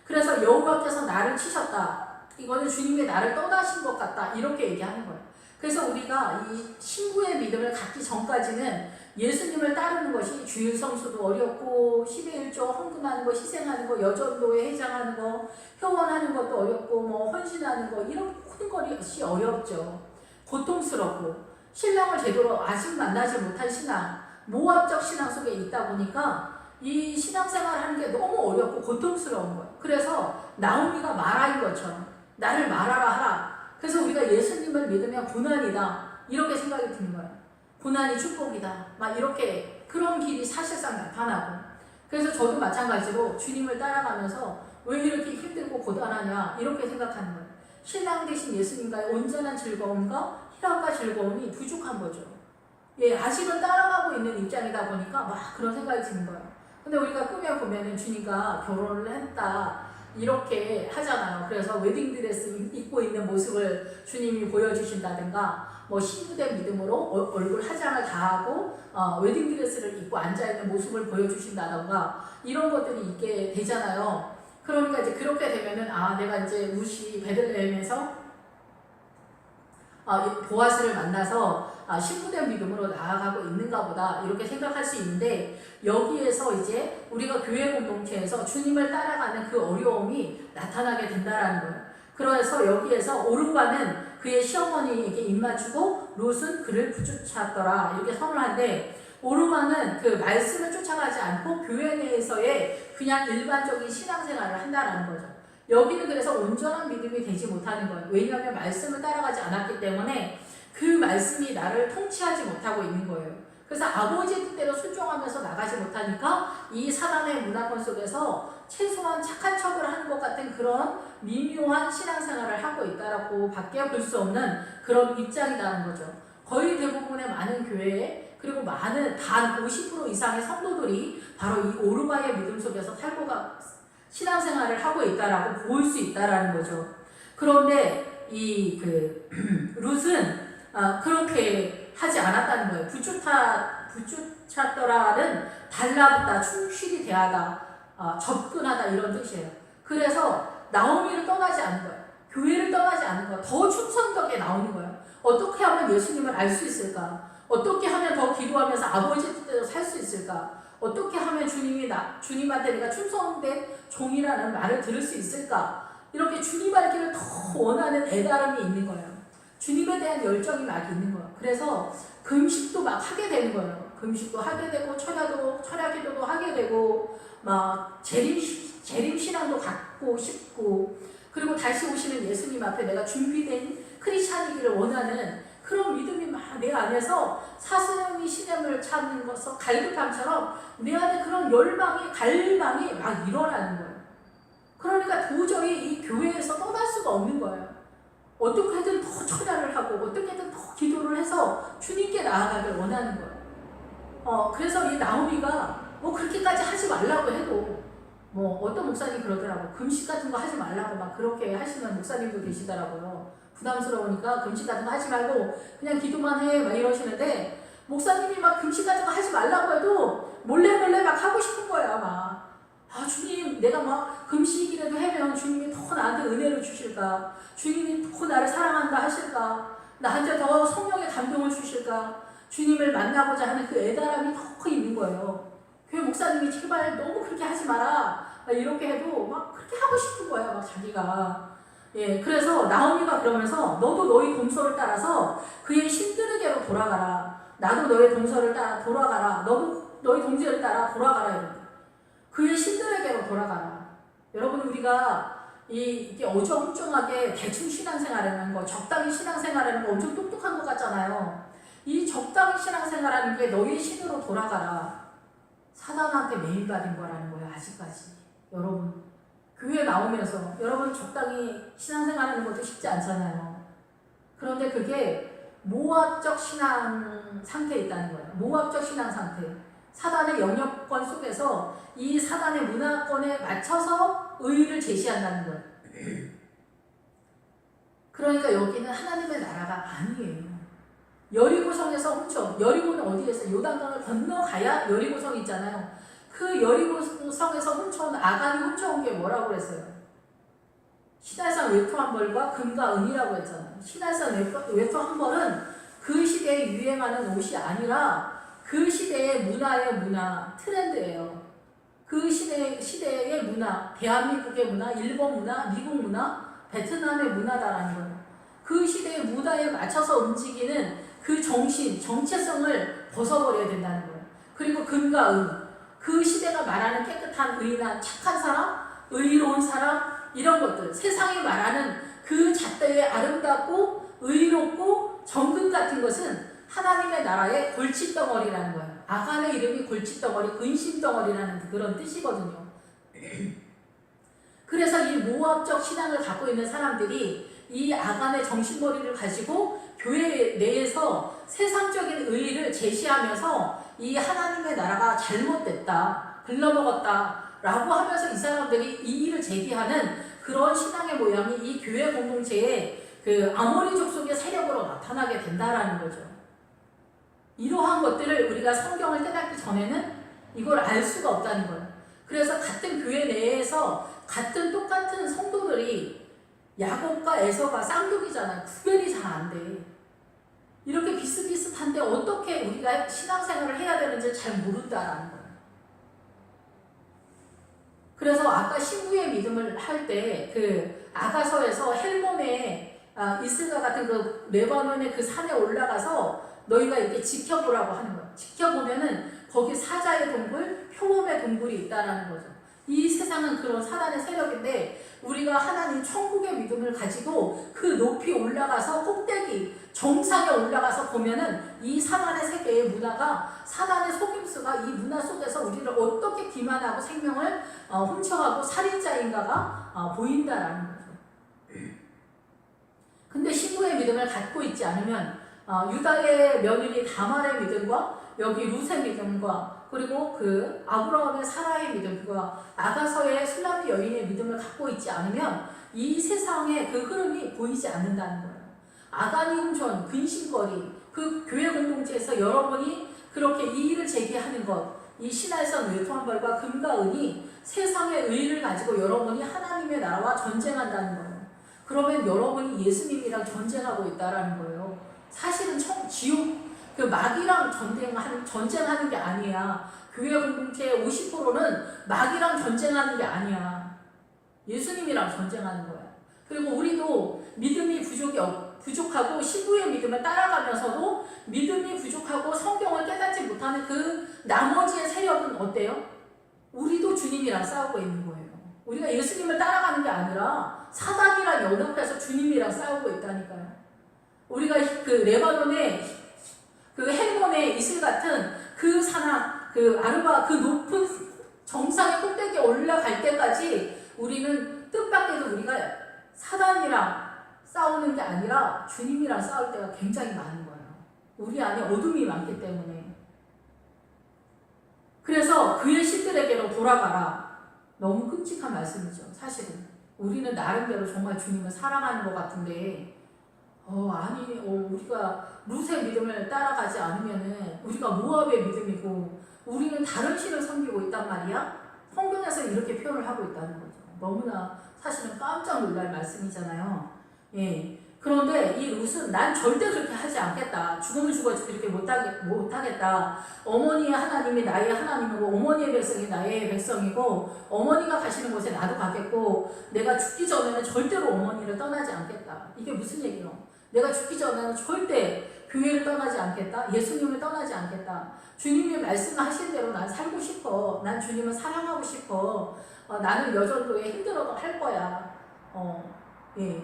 그래서 여호와께서 나를 치셨다. 이거는 주님이 나를 떠나신 것 같다. 이렇게 얘기하는 거예요. 그래서 우리가 이 신부의 믿음을 갖기 전까지는 예수님을 따르는 것이 주일 성수도 어렵고 10의 1조 헌금하는 거, 희생하는 거, 여전도에 해장하는 거, 효원하는 것도 어렵고 뭐 헌신하는 거 이런 모든 것이 어렵죠. 고통스럽고 신랑을 제대로 아직 만나지 못한 신앙, 모합적 신앙 속에 있다 보니까 이 신앙생활을 하는 게 너무 어렵고 고통스러운 거예요. 그래서 나오미가 마라인 것처럼 나를 말하라 하라. 그래서 우리가 예수님을 믿으면 고난이다 이렇게 생각이 드는 거예요. 고난이 축복이다 막 이렇게 그런 길이 사실상 나타나고 그래서 저도 마찬가지로 주님을 따라가면서 왜 이렇게 힘들고 고단하냐 이렇게 생각하는 거예요. 신랑 되신 예수님과의 온전한 즐거움과 희락과 즐거움이 부족한 거죠. 예, 아직은 따라가고 있는 입장이다 보니까 막 그런 생각이 드는 거예요. 근데 우리가 꿈에 보면은 주님과 결혼을 했다 이렇게 하잖아요. 그래서 웨딩드레스 입고 있는 모습을 주님이 보여주신다든가 뭐 신부된 믿음으로 얼굴 화장을 다하고 웨딩드레스를 입고 앉아있는 모습을 보여주신다든가 이런 것들이 있게 되잖아요. 그러니까 이제 그렇게 되면은 내가 이제 룻이 베들레헴에서 보아스를 만나서 신부된 믿음으로 나아가고 있는가 보다 이렇게 생각할 수 있는데 여기에서 이제 우리가 교회 공동체에서 주님을 따라가는 그 어려움이 나타나게 된다라는 거예요. 그래서 여기에서 오르바는 그의 시어머니에게 입맞추고 룻은 그를 부쫓았더라 이렇게 선언하는데 오르바는 그 말씀을 쫓아가지 않고 교회 내에서의 그냥 일반적인 신앙생활을 한다라는 거죠. 여기는 그래서 온전한 믿음이 되지 못하는 거예요. 왜냐하면 말씀을 따라가지 않았기 때문에 그 말씀이 나를 통치하지 못하고 있는 거예요. 그래서 아버지의 뜻대로 순종하면서 나가지 못하니까 이 사단의 문화권 속에서 최소한 착한 척을 하는 것 같은 그런 미묘한 신앙생활을 하고 있다라고 밖에 볼 수 없는 그런 입장이라는 거죠. 거의 대부분의 많은 교회에 그리고 많은 단 50% 이상의 성도들이 바로 이 오르바의 믿음 속에서 살고 신앙생활을 하고 있다라고 볼 수 있다라는 거죠. 그런데 이 룻은 그렇게 하지 않았다는 거예요. 부쫓았더라는 달라붙다, 충실히 대하다, 접근하다 이런 뜻이에요. 그래서 나오미를 떠나지 않은 거예요. 교회를 떠나지 않은 거예요. 더 충성되게 나오는 거예요. 어떻게 하면 예수님을 알 수 있을까? 어떻게 하면 더 기도하면서 아버지 뜻대로 살 수 있을까? 어떻게 하면 주님한테 내가 충성된 종이라는 말을 들을 수 있을까? 이렇게 주님 알기를 더 원하는 애달음이 있는 거예요. 주님에 대한 열정이 막 있는 거예요. 그래서 금식도 막 하게 되는 거예요. 금식도 하게 되고 철야기도도 하게 되고 막 재림신앙도 갖고 싶고 그리고 다시 오시는 예수님 앞에 내가 준비된 크리스찬이기를 원하는 그런 믿음이 막 내 안에서 사슴이 시냇을 찾는 것서 갈급함처럼 내 안에 그런 열망이 갈망이 막 일어나는 거예요. 그러니까 도저히 이 교회에서 떠날 수가 없는 거예요. 어떻게든 더 찬양을 하고 어떻게든 더 기도를 해서 주님께 나아가길 원하는 거예요. 그래서 이 나오미가 뭐 그렇게까지 하지 말라고 해도 뭐 어떤 목사님 그러더라고. 금식 같은 거 하지 말라고 막 그렇게 하시는 목사님도 계시더라고요. 부담스러우니까 금식 같은 거 하지 말고 그냥 기도만 해 막 이러시는데 목사님이 막 금식 같은 거 하지 말라고 해도 몰래 막 하고 싶은 거야 막. 아 주님 내가 막 금식이라도 하면 주님이 더 나한테 은혜를 주실까? 주님이 더 나를 사랑한다 하실까? 나한테 더 성령의 감동을 주실까? 주님을 만나고자 하는 그 애달함이 더 있는 거예요. 교회 목사님이 제발 너무 그렇게 하지 마라 막 이렇게 해도 막 그렇게 하고 싶은 거야 막 자기가. 예, 그래서 나오미가 그러면서 너도 너희 동서를 따라서 그의 신들에게로 돌아가라. 나도 너의 동서를 따라 돌아가라. 너도 너희 동지를 따라 돌아가라 이런다. 그의 신들에게로 돌아가라. 여러분 우리가 이게 어정쩡하게 대충 신앙생활하는 거, 적당히 신앙생활하는 거 엄청 똑똑한 것 같잖아요. 이 적당히 신앙생활하는 게 너희 신으로 돌아가라. 사단한테 매일받은 거라는 거예요. 아직까지. 여러분 교회 나오면서 여러분 적당히 신앙생활하는 것도 쉽지 않잖아요. 그런데 그게 모압적 신앙 상태에 있다는 거예요. 모압적 신앙 상태. 사단의 영역권 속에서 이 사단의 문화권에 맞춰서 의의를 제시한다는 거예요. 그러니까 여기는 하나님의 나라가 아니에요. 여리고성에서 훔쳐, 여리고는 어디에서 요단강을 건너가야 여리고성이 있잖아요. 그 여리고성에서 훔쳐온 아간이 훔쳐온 게 뭐라고 그랬어요? 시날산 외투 한 벌과 금과 은이라고 했잖아요. 시날산 외투 한 벌은 그 시대에 유행하는 옷이 아니라 그 시대의 문화의 문화, 트렌드예요. 그 시대의 문화, 대한민국의 문화, 일본 문화, 미국 문화, 베트남의 문화다라는 거예요. 그 시대의 문화에 맞춰서 움직이는 그 정신, 정체성을 벗어버려야 된다는 거예요. 그리고 금과 은, 그 시대가 말하는 깨끗한 의인한 착한 사람, 의로운 사람, 이런 것들, 세상이 말하는 그 잣대의 아름답고 의롭고 정금 같은 것은 하나님의 나라의 골칫덩어리라는 거예요. 아간의 이름이 골칫덩어리, 근심덩어리라는 그런 뜻이거든요. 그래서 이 모압적 신앙을 갖고 있는 사람들이 이 아간의 정신머리를 가지고 교회 내에서 세상적인 의의를 제시하면서 이 하나님의 나라가 잘못됐다, 글러먹었다 라고 하면서 이 사람들이 이의를 제기하는 그런 신앙의 모양이 이 교회 공동체의 그 아모리족 속의 세력으로 나타나게 된다라는 거죠. 이러한 것들을 우리가 성경을 깨닫기 전에는 이걸 알 수가 없다는 거예요. 그래서 같은 교회 내에서 같은 똑같은 성도들이 야곱과 에서가 쌍둥이잖아요. 구별이 잘 안 돼. 이렇게 비슷비슷한데 어떻게 우리가 신앙생활을 해야 되는지 잘 모른다라는 거예요. 그래서 아까 신부의 믿음을 할 때 그 아가서에서 헬몬의 이슬과 같은 그 레바논의 그 산에 올라가서 너희가 이렇게 지켜보라고 하는 거예요. 지켜보면은 거기 사자의 동굴, 표범의 동굴이 있다라는 거죠. 이 세상은 그런 사단의 세력인데 우리가 하나님 천국의 믿음을 가지고 그 높이 올라가서 꼭대기 정상에 올라가서 보면은 이 사단의 세계의 문화가 사단의 속임수가 이 문화 속에서 우리를 어떻게 기만하고 생명을 훔쳐가고 살인자인가가 보인다라는 거죠. 근데 신부의 믿음을 갖고 있지 않으면 유다의 며느리 다말의 믿음과 여기 룻의 믿음과 그리고 그 아브라함의 사라의 믿음과 아가서의 술람비 여인의 믿음을 갖고 있지 않으면 이 세상의 그 흐름이 보이지 않는다는 거예요. 아간이 훔쳐온 근심거리, 그 교회 공동체에서 여러분이 그렇게 이의를 제기하는 것, 이 시날산 외투 한 벌과 금과 은이 세상의 의의를 가지고 여러분이 하나님의 나라와 전쟁한다는 거예요. 그러면 여러분이 예수님이랑 전쟁하고 있다라는 거예요. 사실은 지옥, 그 마귀랑 전쟁하는 게 아니야. 교회 공동체의 50%는 마귀랑 전쟁하는 게 아니야. 예수님이랑 전쟁하는 거야. 그리고 우리도 믿음이 부족하고 신부의 믿음을 따라가면서도 믿음이 부족하고 성경을 깨닫지 못하는 그 나머지의 세력은 어때요? 우리도 주님이랑 싸우고 있는 거예요. 우리가 예수님을 따라가는 게 아니라 사단이랑 연합해서 주님이랑 싸우고 있다니까요. 우리가 그 레바논에 그 헬몬의 이슬 같은 그 산악, 그 아르바 그 높은 정상의 꼭대기에 올라갈 때까지 우리는 뜻밖에도 우리가 사단이랑 싸우는 게 아니라 주님이랑 싸울 때가 굉장히 많은 거예요. 우리 안에 어둠이 많기 때문에. 그래서 그의 신들에게로 돌아가라. 너무 끔찍한 말씀이죠. 사실은 우리는 나름대로 정말 주님을 사랑하는 것 같은데 우리가 룻의 믿음을 따라가지 않으면은 우리가 모압의 믿음이고 우리는 다른 신을 섬기고 있단 말이야. 성경에서 이렇게 표현을 하고 있다는 거죠. 너무나 사실은 깜짝 놀랄 말씀이잖아요. 예. 그런데 이 룻은 난 절대 그렇게 하지 않겠다. 죽으면 죽어도 그렇게 못하겠다. 어머니의 하나님이 나의 하나님이고 어머니의 백성이 나의 백성이고 어머니가 가시는 곳에 나도 가겠고 내가 죽기 전에는 절대로 어머니를 떠나지 않겠다. 이게 무슨 얘기예요? 내가 죽기 전에는 절대 교회를 떠나지 않겠다. 예수님을 떠나지 않겠다. 주님이 말씀하신 대로 난 살고 싶어. 난 주님을 사랑하고 싶어. 나는 여전도에 힘들어도 할 거야. 예.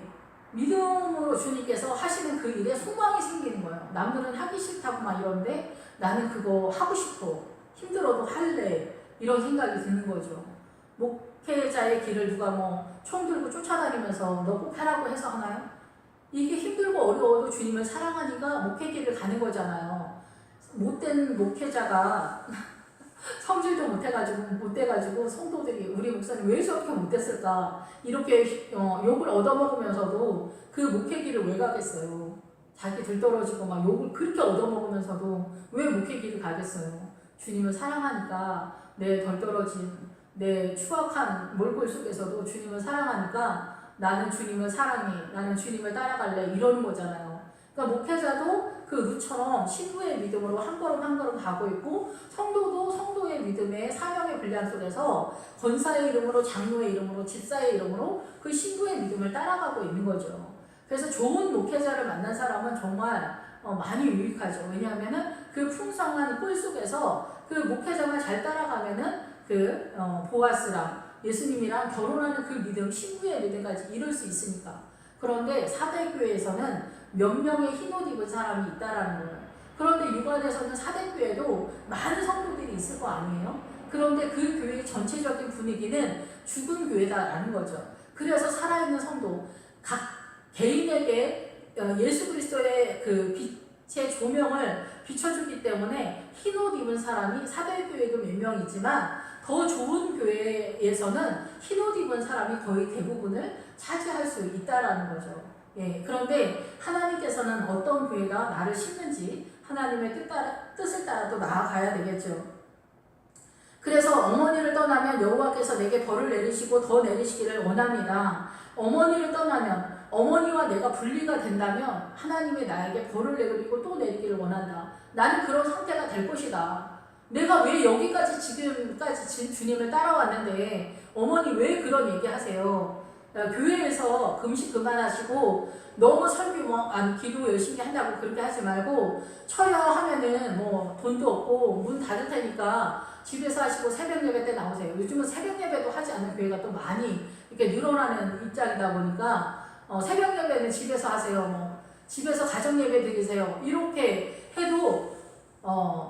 믿음으로 주님께서 하시는 그 일에 소망이 생기는 거예요. 남들은 하기 싫다고 막 이러는데 나는 그거 하고 싶어. 힘들어도 할래. 이런 생각이 드는 거죠. 목회자의 길을 누가 총 들고 쫓아다니면서 너 꼭 하라고 해서 하나요? 이게 힘들고 어려워도 주님을 사랑하니까 목회 길을 가는 거잖아요. 못된 목회자가 성질도 못돼가지고 성도들이 우리 목사님 왜 저렇게 못됐을까 이렇게 욕을 얻어먹으면서도 그 목회길을 왜 가겠어요. 자기 들떨어지고 막 욕을 그렇게 얻어먹으면서도 왜 목회길을 가겠어요. 주님을 사랑하니까 내 덜떨어진 내 추악한 몰골 속에서도 주님을 사랑하니까 나는 주님을 사랑해, 나는 주님을 따라갈래 이러는 거잖아요. 그러니까 목회자도 그 룻처럼 신부의 믿음으로 한 걸음 한 걸음 가고 있고 성도도 성도의 믿음의 사명의 분량 속에서 권사의 이름으로 장로의 이름으로 집사의 이름으로 그 신부의 믿음을 따라가고 있는 거죠. 그래서 좋은 목회자를 만난 사람은 정말 많이 유익하죠. 왜냐하면은 그 풍성한 꼴 속에서 그 목회자만 잘 따라가면은 그 보아스랑 예수님이랑 결혼하는 그 믿음, 신부의 믿음까지 이룰 수 있으니까. 그런데 사대교회에서는 몇 명의 흰옷 입은 사람이 있다라는 거예요. 그런데 유관에서는 사대교회도 많은 성도들이 있을 거 아니에요? 그런데 그 교회의 전체적인 분위기는 죽은 교회다라는 거죠. 그래서 살아있는 성도, 각 개인에게 예수 그리스도의 그 빛의 조명을 비춰주기 때문에 흰옷 입은 사람이 사대교회도 몇 명이지만 더 좋은 교회에서는 흰옷 입은 사람이 거의 대부분을 차지할 수 있다라는 거죠. 예, 그런데 하나님께서는 어떤 교회가 나를 심는지 하나님의 뜻을 따라 또 나아가야 되겠죠. 그래서 어머니를 떠나면 여호와께서 내게 벌을 내리시고 더 내리시기를 원합니다. 어머니를 떠나면 어머니와 내가 분리가 된다면 하나님이 나에게 벌을 내리고 또 내리기를 원한다. 나는 그런 상태가 될 것이다. 내가 왜 여기까지 지금까지 주님을 따라왔는데 어머니 왜 그런 얘기 하세요? 교회에서 금식 그만하시고 너무 설교 기도 열심히 한다고 그렇게 하지 말고 쳐야 하면은 돈도 없고 문 닫을 테니까 집에서 하시고 새벽 예배 때 나오세요. 요즘은 새벽 예배도 하지 않는 교회가 또 많이 이렇게 늘어나는 입장이다 보니까 새벽 예배는 집에서 하세요. 집에서 가정 예배 드리세요. 이렇게 해도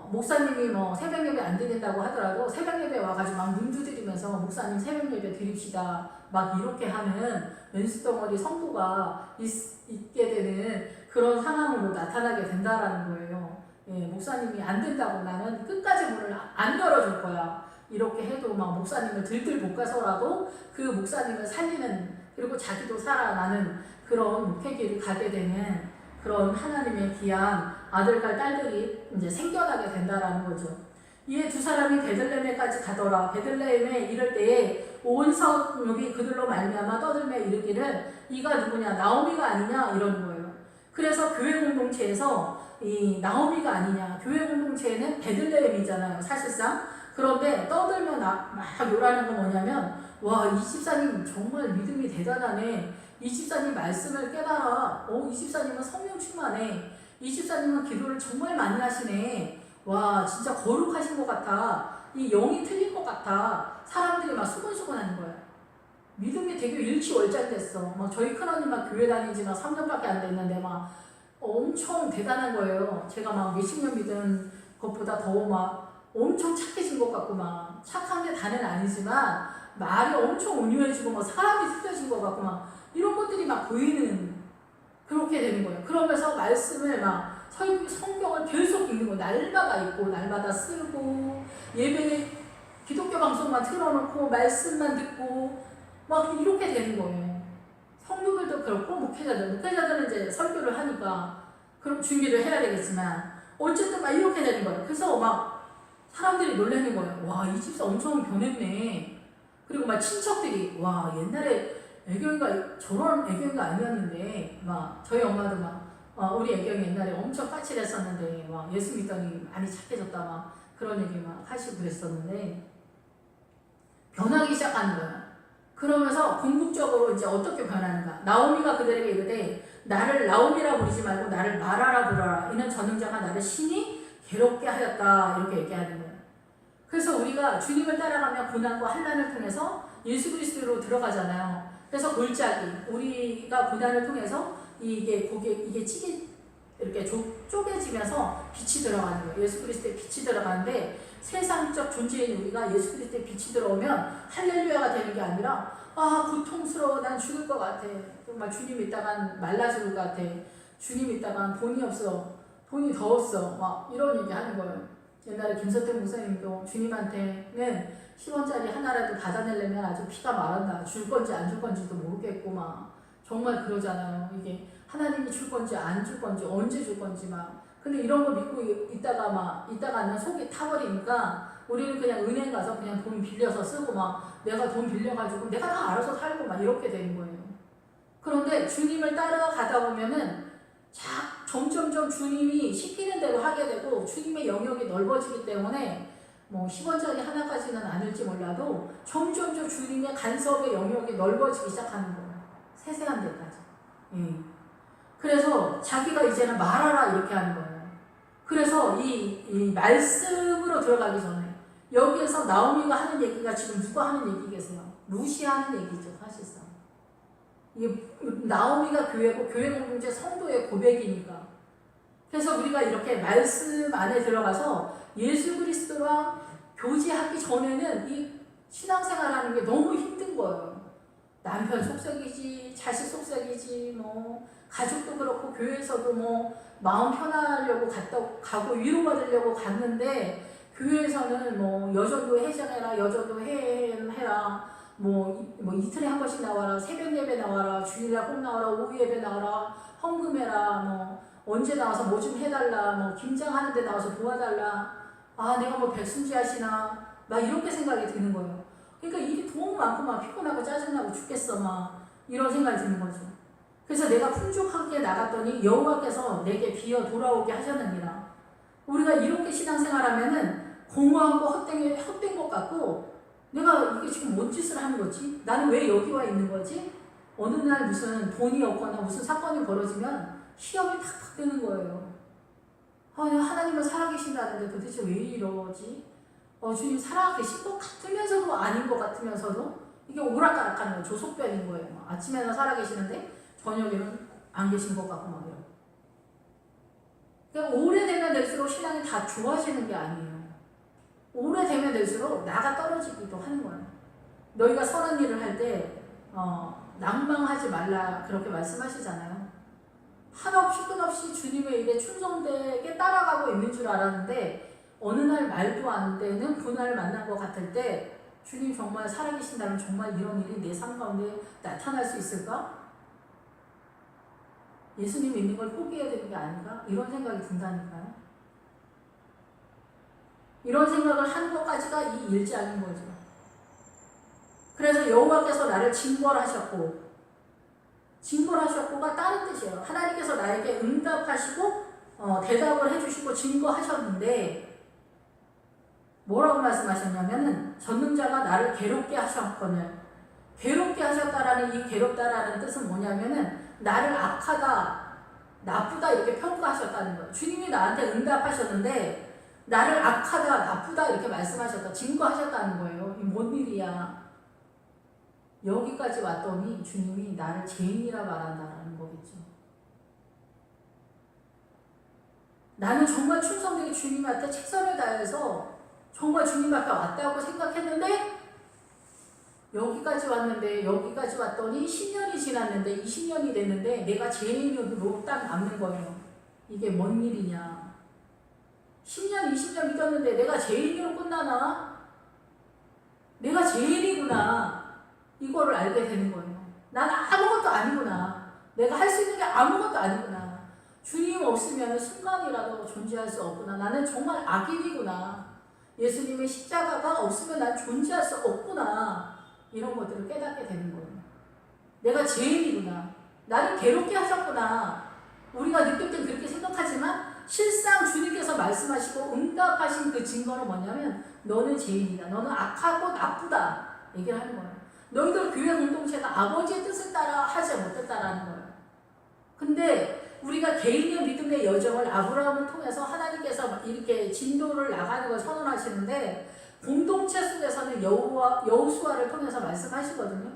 목사님이 새벽 예배 안 드린다고 하더라도 새벽 예배 와가지고 막 눈 두드리면서 목사님 새벽 예배 드립시다. 막 이렇게 하는 맨수덩어리 성도가 있게 되는 그런 상황으로 나타나게 된다라는 거예요. 예, 목사님이 안 된다고 나는 끝까지 문을 안 열어줄 거야. 이렇게 해도 막 목사님을 들들 볶아서라도 그 목사님을 살리는 그리고 자기도 살아나는 그런 목회길을 가게 되는 그런 하나님의 귀한 아들과 딸들이 이제 생겨나게 된다라는 거죠. 이에 두 사람이 베들레헴에까지 가더라. 베들레헴에 이를 때에 온 성읍이 그들로 말미암아 떠들며 이르기를 이가 누구냐 나오미가 아니냐 이러는 거예요. 그래서 교회 공동체에서 이 나오미가 아니냐 교회 공동체에는 베들레헴이잖아요 사실상. 그런데 떠들며 막 요라는 건 뭐냐면 와 이 집사님 정말 믿음이 대단하네. 이 집사님 말씀을 깨달아. 이 집사님은 성령 충만해. 이 집사님은 기도를 정말 많이 하시네. 와 진짜 거룩하신 것 같아. 이 영이 틀린 것 같아. 사람들이 막 수근수근 하는 거야. 믿음이 되게 일치월장됐어. 저희 큰언니 막 교회 다닌 지 막 3년밖에 안 됐는데 막 엄청 대단한 거예요. 제가 막 몇십 년 믿은 것보다 더 막 엄청 착해진 것 같고 막 착한 게 다는 아니지만 말이 엄청 온유해지고 막 사람이 틀려진 것 같고 막 이런 것들이 막 보이는 그렇게 되는 거예요. 그러면서 말씀을 막 성경을 계속 읽는 거예요. 날마다 읽고 날마다 쓰고 예배 기독교 방송만 틀어놓고 말씀만 듣고 막 이렇게 되는 거예요. 성도들도 그렇고 목회자들은 이제 설교를 하니까 그럼 준비를 해야 되겠지만 어쨌든 막 이렇게 되는 거예요. 그래서 막 사람들이 놀라는 거예요. 와, 이 집사 엄청 변했네. 그리고 막 친척들이 와, 옛날에 애경이가 저런 애경이가 아니었는데 막 저희 엄마도 막 우리 애경이 옛날에 엄청 까칠했었는데 막 예수 믿더니 많이 착해졌다 막 그런 얘기 막 하시고 그랬었는데 변하기 시작하는 거예요. 그러면서 궁극적으로 이제 어떻게 변하는가? 나오미가 그들에게 이르되 나를 나오미라 부르지 말고 나를 마라라 부르라. 이는 전능자가 나를 신이 괴롭게 하였다. 이렇게 얘기하는 거예요. 그래서 우리가 주님을 따라가며 고난과 환난을 통해서 예수 그리스도로 들어가잖아요. 그래서 골짜기 우리가 고난을 통해서 이게 찌개 이렇게 쪼개지면서 빛이 들어가는 거예요. 예수 그리스도의 빛이 들어가는데 세상적 존재인 우리가 예수 그리스도의 빛이 들어오면 할렐루야가 되는 게 아니라 고통스러워 난 죽을 것 같아. 정말 주님 있다간 말라 죽을 것 같아. 주님 있다간 돈이 없어. 돈이 더웠어. 막 이런 얘기 하는 거예요. 옛날에 김석태 목사님도 주님한테는 10원짜리 하나라도 받아내려면 아주 피가 마른다. 줄 건지 안 줄 건지도 모르겠고 막 정말 그러잖아요. 이게 하나님이 줄 건지 안 줄 건지 언제 줄 건지 막 근데 이런 거 믿고 있다가는 속이 타버리니까 우리는 그냥 은행 가서 그냥 돈 빌려서 쓰고 막 내가 돈 빌려가지고 내가 다 알아서 살고 막 이렇게 되는 거예요. 그런데 주님을 따라가다 보면은 점점점 주님이 시키는 대로 하게 되고 주님의 영역이 넓어지기 때문에 뭐 10원짜리 하나까지는 아닐지 몰라도 점점점 주님의 간섭의 영역이 넓어지기 시작하는 거예요. 세세한 데까지. 그래서 자기가 이제는 말하라 이렇게 하는 거예요. 그래서 이 말씀으로 들어가기 전에 여기에서 나오미가 하는 얘기가 지금 누가 하는 얘기겠어요? 루시 하는 얘기죠, 사실상. 이게 나오미가 교회고 교회 공동체 성도의 고백이니까. 그래서 우리가 이렇게 말씀 안에 들어가서 예수 그리스도랑 교제하기 전에는 이 신앙생활하는 게 너무 힘든 거예요. 남편 속썩이지, 자식 속썩이지, 뭐 가족도 그렇고 교회에서도 뭐 마음 편하려고 가고 위로받으려고 갔는데 교회에서는 뭐 여전도 해장해라, 여전도 해라, 뭐 이틀에 한 번씩 나와라, 새벽 예배 나와라, 주일날 꼭 나와라, 오후 예배 나와라, 헌금해라, 뭐 언제 나와서 뭐 좀 해달라, 뭐 김장하는 데 나와서 도와달라, 내가 뭐 백순지 하시나 막 이렇게 생각이 드는 거예요. 그러니까 일이 너무 많고 막 피곤하고 짜증나고 죽겠어 막 이런 생각이 드는 거죠. 그래서 내가 풍족하게 나갔더니 여호와께서 내게 비어 돌아오게 하셨느니라. 우리가 이렇게 신앙생활하면은 공허한 거 헛된 것 같고 내가 이게 지금 뭔 짓을 하는 거지? 나는 왜 여기 와 있는 거지? 어느 날 무슨 돈이 없거나 무슨 사건이 벌어지면 시험이 탁탁 뜨는 거예요. 하나님은 살아계신다는데 도대체 왜 이러지? 주님 살아계신 것 같으면서도 아닌 것 같으면서도 이게 오락가락하는 거예요. 조속변인 거예요. 아침에는 살아계시는데 저녁에는 안 계신 것 같고 막 이래요. 그러니까 오래되면 될수록 신앙이 다 좋아지는 게 아니에요. 오래되면 될수록 나가 떨어지기도 하는 거예요. 너희가 선한 일을 할 때 낭망하지 말라 그렇게 말씀하시잖아요. 한없이 끝없이 주님의 일에 충성되게 따라가고 있는 줄 알았는데 어느 날 말도 안 되는 그날 만난 것 같을 때 주님 정말 살아계신다면 정말 이런 일이 내 삶 가운데 나타날 수 있을까? 예수님 믿는 걸 포기해야 되는 게 아닌가? 이런 생각이 든다니까요. 이런 생각을 하는 것까지가 이 일장인 거죠. 그래서 여호와께서 나를 징벌하셨고가 다른 뜻이에요. 하나님께서 나에게 응답하시고 대답을 해주시고 증거하셨는데 뭐라고 말씀하셨냐면은 전능자가 나를 괴롭게 하셨거늘 괴롭게 하셨다라는 이 괴롭다라는 뜻은 뭐냐면은 나를 악하다, 나쁘다 이렇게 평가하셨다는 거예요. 주님이 나한테 응답하셨는데 나를 악하다, 나쁘다 이렇게 말씀하셨다, 증거하셨다는 거예요. 이 뭔 일이야. 여기까지 왔더니 주님이 나를 죄인이라 말한다라는 거겠죠. 나는 정말 충성되게 주님한테 최선을 다해서 정말 주님 앞에 왔다고 생각했는데 여기까지 왔는데 여기까지 왔더니 10년이 지났는데 20년이 됐는데 내가 죄인으로 딱 남는 거예요. 이게 뭔 일이냐. 10년 20년 믿었는데 내가 죄인으로 끝나나? 내가 죄인이구나. 이거를 알게 되는 거예요. 난 아무것도 아니구나. 내가 할 수 있는 게 아무것도 아니구나. 주님 없으면 순간이라도 존재할 수 없구나. 나는 정말 악인이구나. 예수님의 십자가가 없으면 난 존재할 수 없구나. 이런 것들을 깨닫게 되는 거예요. 내가 죄인이구나. 나를 괴롭게 하셨구나. 우리가 느낄 땐 그렇게 생각하지만 실상 주님께서 말씀하시고 응답하신 그 증거는 뭐냐면 너는 죄인이다. 너는 악하고 나쁘다. 얘기를 하는 거예요. 너희들 교회 공동체가 아버지의 뜻을 따라 하지 못했다라는 거예요. 근데 우리가 개인의 믿음의 여정을 아브라함을 통해서 하나님께서 이렇게 진도를 나가는 걸 선언하시는데 공동체 속에서는 여호수아를 통해서 말씀하시거든요.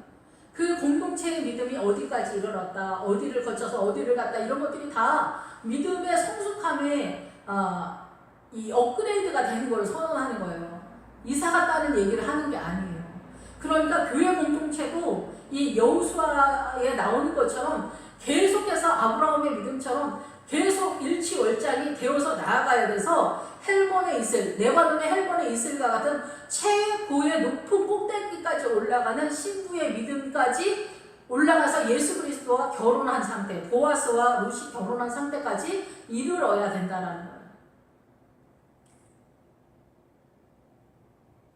그 공동체의 믿음이 어디까지 이르렀다, 어디를 거쳐서 어디를 갔다 이런 것들이 다 믿음의 성숙함에 이 업그레이드가 되는 걸 선언하는 거예요. 이사 갔다는 얘기를 하는 게 아니에요. 그러니까 교회 공동체도 이 여호수아에 나오는 것처럼 계속해서 아브라함의 믿음처럼 계속 일치월장이 되어서 나아가야 돼서 헬본에 있을, 레바논의 헬본에 있을과 같은 최고의 높은 꼭대기까지 올라가는 신부의 믿음까지 올라가서 예수 그리스도와 결혼한 상태, 보아스와 룻이 결혼한 상태까지 이르러야 된다는 거예요.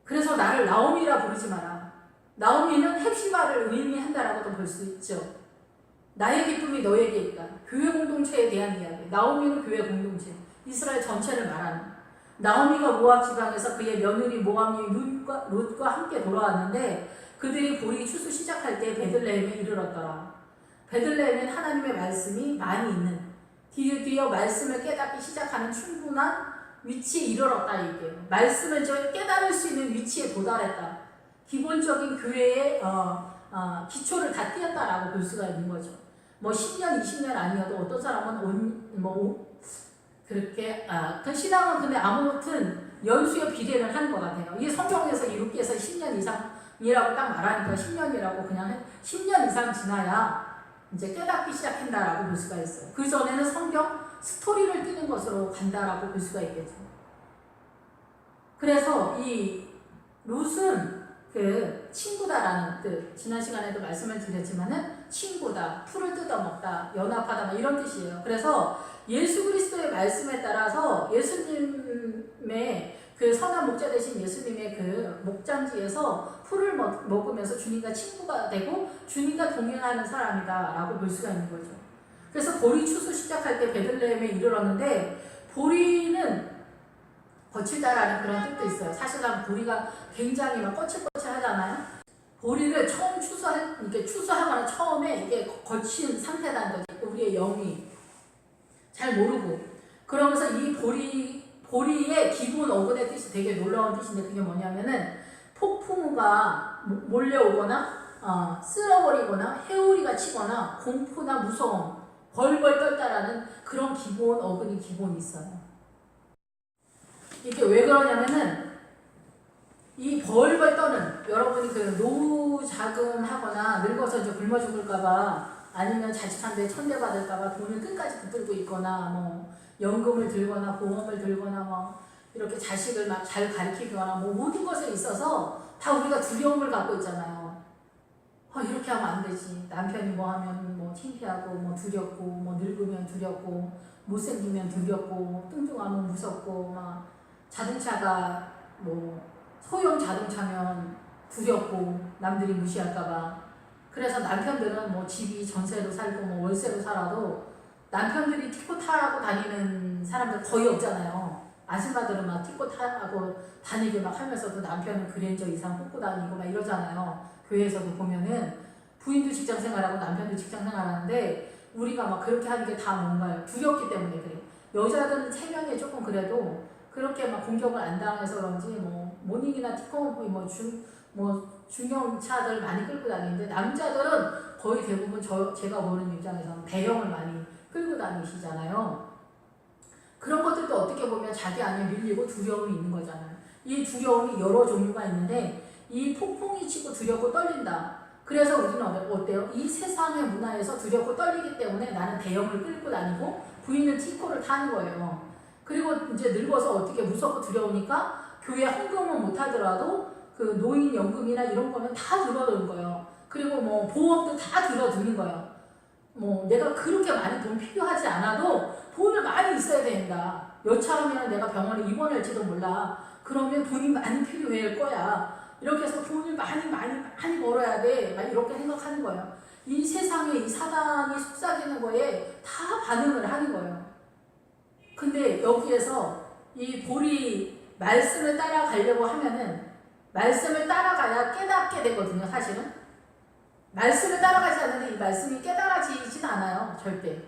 그래서 나를 나오미라 부르지 마라. 나오미는 헵시바를 의미한다라고도 볼 수 있죠. 나의 기쁨이 너에게 있다. 교회 공동체에 대한 이야기. 나오미는 교회 공동체. 이스라엘 전체를 말하는. 나오미가 모압 지방에서 그의 며느리 모압녀 룻과 함께 돌아왔는데 그들이 보리 추수 시작할 때 베들레헴에 이르렀더라. 베들레헴엔 하나님의 말씀이 많이 있는 드디어 말씀을 깨닫기 시작하는 충분한 위치에 이르렀다 얘기해요. 말씀을 깨달을 수 있는 위치에 도달했다. 기본적인 교회의 기초를 다 띄었다라고 볼 수가 있는 거죠. 뭐 10년, 20년 아니어도 어떤 사람은 그렇게 그 신앙은 근데 아무튼 연수에 비례를 하는 것 같아요. 이게 성경에서 이룩기에서 10년 이상이라고 딱 말하니까 10년이라고 그냥 10년 이상 지나야 이제 깨닫기 시작한다라고 볼 수가 있어요. 그 전에는 성경 스토리를 띄는 것으로 간다라고 볼 수가 있겠죠. 그래서 이 룻은 그 친구다라는 뜻, 지난 시간에도 말씀을 드렸지만은 친구다, 풀을 뜯어먹다, 연합하다 뭐 이런 뜻이에요. 그래서 예수 그리스도의 말씀에 따라서 예수님의 그 선한 목자 되신 예수님의 그 목장지에서 풀을 먹으면서 주님과 친구가 되고 주님과 동행하는 사람이다라고 볼 수가 있는 거죠. 그래서 보리 추수 시작할 때 베들레헴에 이르렀는데 보리는 거칠다라는 그런 뜻도 있어요. 사실은 보리가 굉장히 막 거칠거칠하잖아요. 보리를 처음 추수하거나 처음에 이게 거친 상태라는 거죠. 우리의 영이 잘 모르고 그러면서 이 보리의 기본 어근의 뜻이 되게 놀라운 뜻인데 그게 뭐냐면은 폭풍우가 몰려오거나 쓸어버리거나 해오리가 치거나 공포나 무서움 벌벌 떨다라는 그런 기본 어근이 기본이 있어요. 이게 왜 그러냐면은 이 벌벌 떠는 여러분이 그 노후자금하거나 늙어서 이제 굶어 죽을까봐 아니면 자식한테 천대받을까봐 돈을 끝까지 붙들고 있거나 뭐 연금을 들거나 보험을 들거나 뭐 이렇게 자식을 막 잘 가르치거나 뭐 모든 것에 있어서 다 우리가 두려움을 갖고 있잖아요. 이렇게 하면 안 되지. 남편이 뭐 하면 뭐 창피하고 뭐 두렵고 뭐 늙으면 두렵고 못생기면 두렵고 뚱뚱하면 무섭고 막 자동차가 뭐 소형 자동차면 두렵고 남들이 무시할까봐. 그래서 남편들은 뭐 집이 전세로 살고 뭐 월세로 살아도 남편들이 티코 타고 다니는 사람들 거의 없잖아요. 아줌마들은 막 티코 타고 다니고 막 하면서도 남편은 그랜저 이상 뽑고 다니고 막 이러잖아요. 교회에서도 보면은 부인도 직장 생활하고 남편도 직장 생활하는데 우리가 막 그렇게 하는 게 다 뭔가요? 두렵기 때문에 그래. 여자들은 체면이 조금 그래도 그렇게 막 공격을 안 당해서 그런지 뭐 모닝이나 티코 중형차들 많이 끌고 다니는데 남자들은 거의 대부분 제가 보는 입장에서는 배영을 많이 끌고 다니시잖아요. 그런 것들 자기 안에 밀리고 두려움이 있는 거잖아요. 이 두려움이 여러 종류가 있는데 이 폭풍이 치고 두렵고 떨린다. 그래서 우리는 어때요? 이 세상의 문화에서 두렵고 떨리기 때문에 나는 대형을 끌고 다니고 부인은 티코를 타는 거예요. 그리고 이제 늙어서 어떻게 무섭고 두려우니까 교회 헌금은 못하더라도 그 노인연금이나 이런 거는 다 들어두는 거예요. 그리고 뭐 보험도 다 들어두는 거예요. 뭐 내가 그렇게 많이 돈 필요하지 않아도 돈을 많이 있어야 된다. 여차하면 내가 병원에 입원할지도 몰라. 그러면 돈이 많이 필요할 거야. 이렇게 해서 돈을 많이 벌어야 돼. 막 이렇게 생각하는 거예요. 이 세상에 이 사단이 속삭이는 거에 다 반응을 하는 거예요. 근데 여기에서 이 볼이 말씀을 따라가려고 하면은 말씀을 따라가야 깨닫게 되거든요, 사실은. 말씀을 따라가지 않는데 이 말씀이 깨달아지진 않아요, 절대.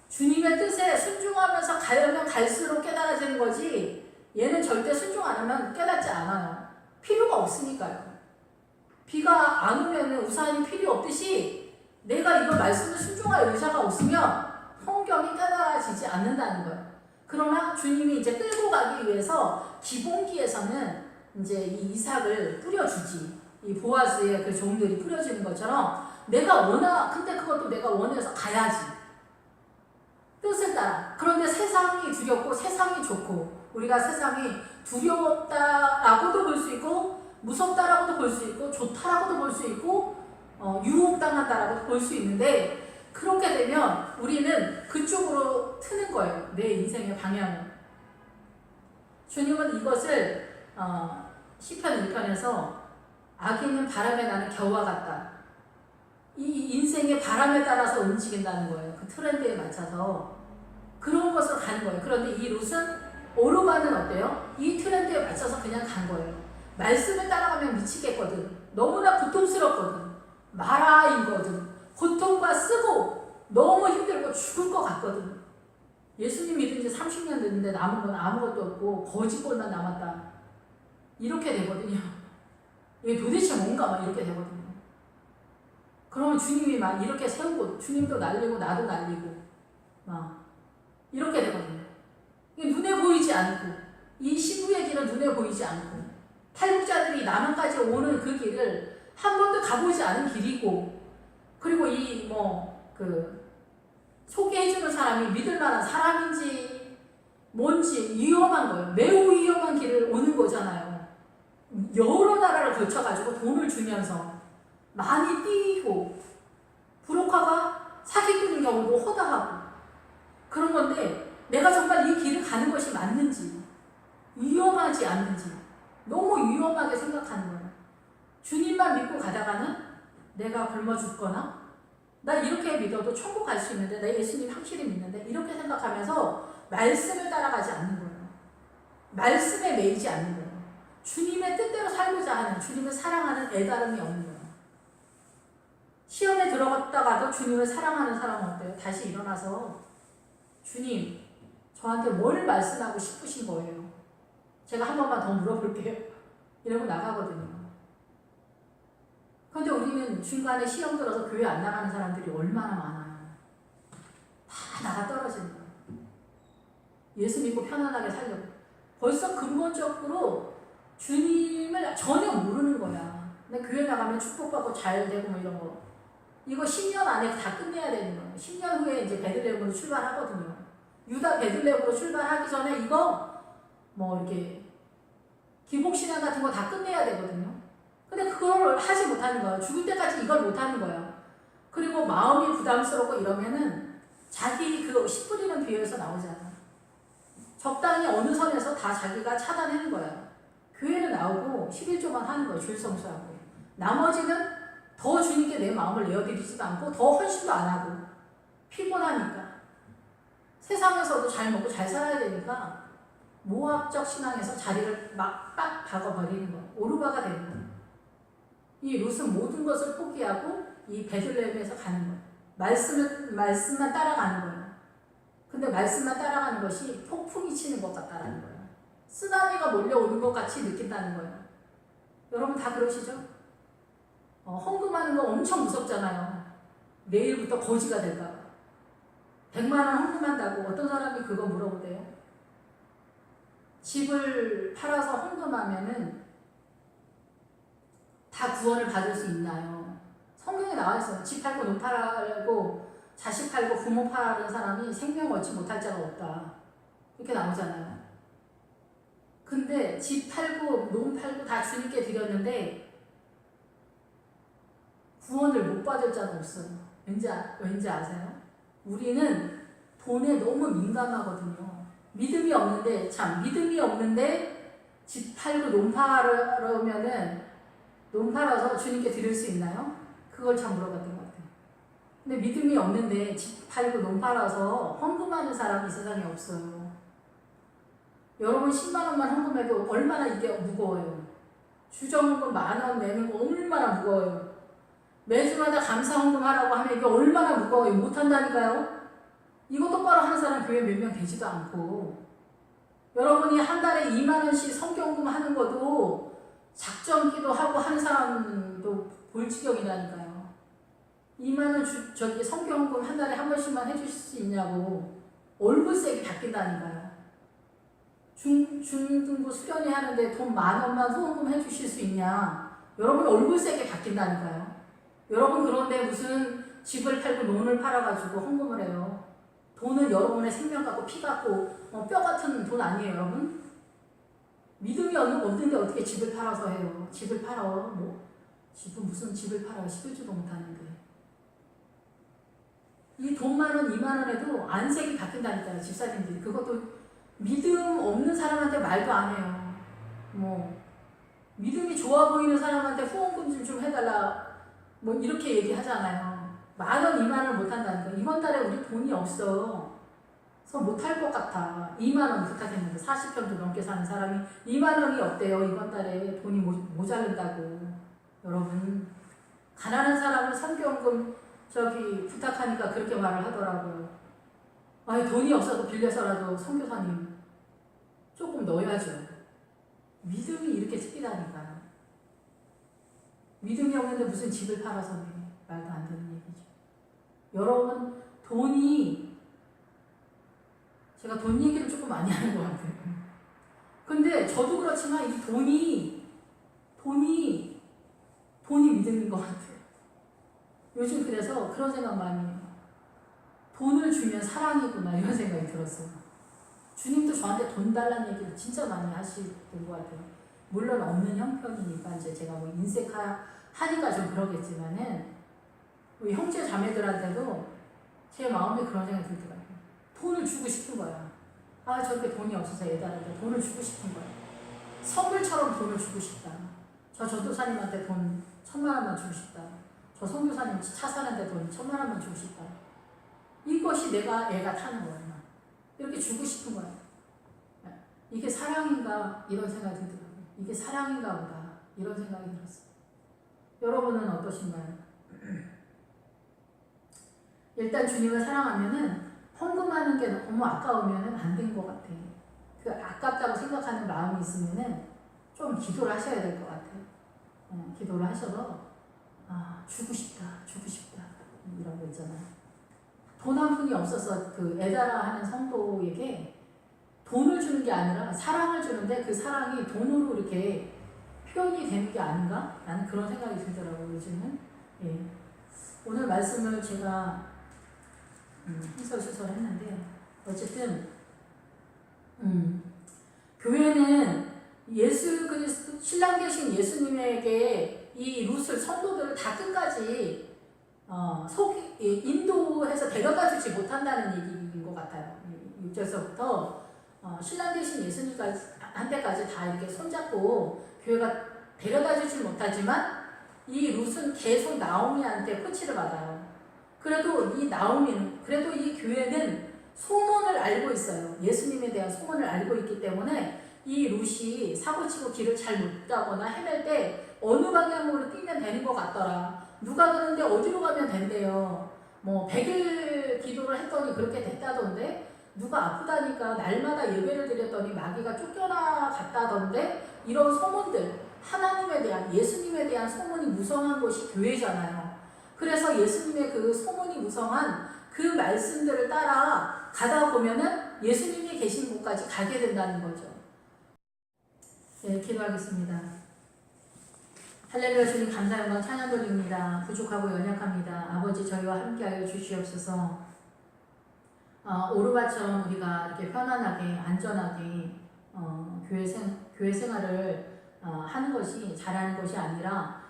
주님의 뜻에 순종하면서 가려면 갈수록 깨달아지는 거지 얘는 절대 순종 안 하면 깨닫지 않아요. 필요가 없으니까요. 비가 안 오면 우산이 필요 없듯이 내가 이거 말씀을 순종할 의사가 없으면 성경이 깨달아지지 않는다는 거예요. 그러나 주님이 이제 끌고 가기 위해서 기본기에서는 이제 이 이삭을 뿌려주지. 이 보아스의 그 종들이 뿌려주는 것처럼 내가 근데 그것도 내가 원해서 가야지. 뜻을 따라. 그런데 세상이 두렵고 세상이 좋고 우리가 세상이 두렵다라고도 볼 수 있고 무섭다라고도 볼 수 있고 좋다라고도 볼 수 있고 유혹당한다라고도 볼 수 있는데 그렇게 되면 우리는 그쪽으로 트는 거예요. 내 인생의 방향을. 주님은 이것을 시편 1편에서 악인은 바람에 나는 겨와 같다. 이 인생의 바람에 따라서 움직인다는 거예요. 그 트렌드에 맞춰서 그런 것으로 가는 거예요. 그런데 이 룻은 오르바는 어때요? 이 트렌드에 맞춰서 그냥 간 거예요. 말씀을 따라가면 미치겠거든. 너무나 고통스럽거든. 마라이거든. 고통과 쓰고 너무 힘들고 죽을 것 같거든. 예수님 믿은 지 30년 됐는데 남은 건 아무것도 없고 거짓골만 남았다. 이렇게 되거든요. 이게 도대체 뭔가 막 이렇게 되거든요. 그러면 주님이 막 이렇게 세우고 주님도 날리고 나도 날리고 막 이렇게 되거든요. 이게 눈에 보이지 않고 이 신부의 길은 눈에 보이지 않고 탈북자들이 남한까지 오는 그 길을 한 번도 가보지 않은 길이고 그리고 이 소개해주는 사람이 믿을 만한 사람인지 뭔지 위험한 거예요. 매우 위험한 길을 오는 거잖아요. 여러 나라를 거쳐가지고 돈을 주면서 많이 뛰고 브로커가 사기꾼인 경우도 허다하고 그런 건데 내가 정말 이 길을 가는 것이 맞는지 위험하지 않는지 너무 위험하게 생각하는 거예요. 주님만 믿고 가다가는 내가 굶어 죽거나 나 이렇게 믿어도 천국 갈 수 있는데 나 예수님 확실히 믿는데 이렇게 생각하면서 말씀을 따라가지 않는 거예요. 말씀에 매이지 않는 거예요. 주님의 뜻대로 살고자 하는 주님을 사랑하는 애다름이 없는 거예요. 시험에 들어갔다가도 주님을 사랑하는 사람은 어때요? 다시 일어나서 주님 저한테 뭘 말씀하고 싶으신 거예요? 제가 한 번만 더 물어볼게요. 이러고 나가거든요. 그런데 우리는 중간에 시험 들어서 교회 안 나가는 사람들이 얼마나 많아요. 다 나가 떨어지는 거예요. 예수 믿고 편안하게 살려고. 벌써 근본적으로 주님을 전혀 모르는 거야. 근데 교회 나가면 축복받고 잘 되고 뭐 이런 거. 이거 10년 안에 다 끝내야 되는 거예요. 10년 후에 이제 베들레헴으로 출발하거든요. 유다 베들레헴으로 출발하기 전에 이거 이렇게 기복신앙 같은 거 다 끝내야 되거든요. 근데 그걸 하지 못하는 거예요. 죽을 때까지 이걸 못하는 거예요. 그리고 마음이 부담스럽고 이러면은 자기 씨 뿌리는 비유에서 나오잖아. 적당히 어느 선에서 다 자기가 차단하는 거예요. 교회는 나오고 11조만 하는 거예요. 주일 성수하고. 나머지는 더 주님께 내 마음을 내어드리지도 않고 더 헌신도 안 하고 피곤하니까 세상에서도 잘 먹고 잘 살아야 되니까 모합적 신앙에서 자리를 막 딱 박아버리는 거예요. 오르바가 되는 거예요. 이 룻은 모든 것을 포기하고 이 베들레헴에서 가는 거예요. 말씀만 따라가는 거예요. 근데 말씀만 따라가는 것이 폭풍이 치는 것 같다라는 거예요. 쓰나미가 몰려오는 것 같이 느낀다는 거예요. 여러분 다 그러시죠? 헌금하는 거 엄청 무섭잖아요. 내일부터 거지가 될까 봐. 100만 원 헌금한다고 어떤 사람이 그거 물어보대요. 집을 팔아서 헌금하면은 다 구원을 받을 수 있나요? 성경에 나와 있어요. 집 팔고 논 팔고 자식 팔고 부모 파는 사람이 생명 얻지 못할 자가 없다. 이렇게 나오잖아요. 근데 집 팔고 논 팔고 다 주님께 드렸는데 구원을 못 받을 자가 없어요. 왠지 아세요? 우리는 돈에 너무 민감하거든요. 믿음이 없는데 집 팔고 논 팔으면은 논 팔아서 주님께 드릴 수 있나요? 그걸 참 물어봤던 것 같아요. 근데 믿음이 없는데 집 팔고 논 팔아서 헌금하는 사람이 이 세상에 없어요. 여러분 10만 원만 헌금해도 얼마나 이게 무거워요. 주정헌금 10,000원 내는 거 얼마나 무거워요. 매주마다 감사 헌금하라고 하면 이게 얼마나 무거워요. 못한다니까요. 이거 똑바로 하는 사람 교회 몇 명 되지도 않고, 여러분이 한 달에 2만 원씩 성경금 하는 것도 작정기도 하고 하는 사람도 볼 지경이라니까요. 2만 원 성경금 한 달에 한 번씩만 해주실 수 있냐고. 얼굴색이 바뀐다니까요. 중등부 수련회 하는데 돈 10,000원만 후원금 해주실 수 있냐. 여러분 얼굴색이 바뀐다니까요. 여러분 그런데 무슨 집을 팔고 논을 팔아가지고 헌금을 해요. 돈은 여러분의 생명 갖고 피 갖고 뼈 같은 돈 아니에요, 여러분? 믿음이 없는데 어떻게 집을 팔아서 해요? 집을 팔아. 무슨 집을 팔아. 11주도 못하는데. 이 돈 10,000원, 20,000원 해도 안색이 바뀐다니까요, 집사님들이. 그것도 믿음 없는 사람한테 말도 안 해요. 믿음이 좋아 보이는 사람한테 후원금 좀 해달라. 이렇게 얘기하잖아요. 10,000원, 20,000원 못한다니까. 이번 달에 우리 돈이 없어. 그래서 못할 것 같아. 2만 원 부탁했는데 40평도 넘게 사는 사람이 2만 원이 없대요. 이번 달에 돈이 모자른다고. 여러분 가난한 사람은 성경금 부탁하니까 그렇게 말을 하더라고요. 아니 돈이 없어도 빌려서라도 선교사님 조금 넣어야죠. 믿음이 이렇게 특이하니까요. 믿음이 없는데 무슨 집을 팔아서 내. 말도 안 되는 얘기죠. 여러분 제가 돈 얘기를 조금 많이 하는 것 같아요. 근데 저도 그렇지만 이 돈이 믿음인 것 같아요. 요즘 그래서 그런 생각 많이 해요. 돈을 주면 사랑이구나 이런 생각이 들었어요. 주님도 저한테 돈 달라는 얘기를 진짜 많이 하시는 것 같아요. 물론 없는 형편이니까 이제 제가 인색하니까 좀 그러겠지만은 우리 형제 자매들한테도 제 마음에 그런 생각이 들더라고요. 돈을 주고 싶은 거야. 저렇게 돈이 없어서 애달한테 돈을 주고 싶은 거야. 선물처럼 돈을 주고 싶다. 저 전도사님한테 돈 1,000만 원만 주고 싶다. 저 선교사님 차 사는데 돈 1,000만 원만 주고 싶다. 이것이 애가 타는 거야. 이렇게 주고 싶은 거야. 이게 사랑인가 이런 생각이 들더라고요. 이게 사랑인가 보다 이런 생각이 들었어요. 여러분은 어떠신가요? 일단 주님을 사랑하면은 헌금하는 게 너무 아까우면은 안 된 것 같아요. 그 아깝다고 생각하는 마음이 있으면은 좀 기도를 하셔야 될 것 같아요. 기도를 하셔서 주고 싶다 이런 거 있잖아요. 돈 한 푼이 없어서 그 애달아 하는 성도에게 돈을 주는 게 아니라 사랑을 주는데 그 사랑이 돈으로 이렇게 표현이 되는 게 아닌가? 라는 그런 생각이 들더라고요, 요즘은. 예. 오늘 말씀을 제가 했는데 어쨌든 교회는 예수 그리스도 신랑 되신 예수님에게 이 룻을 성도들을 다 끝까지 인도해서 데려다 주지 못한다는 얘기인 것 같아요. 6절서부터 신랑 되신 예수님한테까지 다 이렇게 손잡고 교회가 데려다 주지 못하지만 이 룻은 계속 나오미한테 코치를 받아요. 그래도 이 교회는 소문을 알고 있어요. 예수님에 대한 소문을 알고 있기 때문에 이 룻이 사고치고 길을 잘 못 가거나 헤맬 때 어느 방향으로 뛰면 되는 것 같더라. 누가 그런데 어디로 가면 된대요. 100일 기도를 했더니 그렇게 됐다던데, 누가 아프다니까 날마다 예배를 드렸더니 마귀가 쫓겨나갔다던데, 이런 소문들, 하나님에 대한, 예수님에 대한 소문이 무성한 곳이 교회잖아요. 그래서 예수님의 그 소문이 무성한 그 말씀들을 따라 가다 보면은 예수님이 계신 곳까지 가게 된다는 거죠. 네, 기도하겠습니다. 할렐루야. 주님 감사 영광 찬양 돌립니다. 부족하고 연약합니다. 아버지 저희와 함께하여 주시옵소서. 오르바처럼 우리가 이렇게 편안하게 안전하게 교회 생활을 하는 것이 잘하는 것이 아니라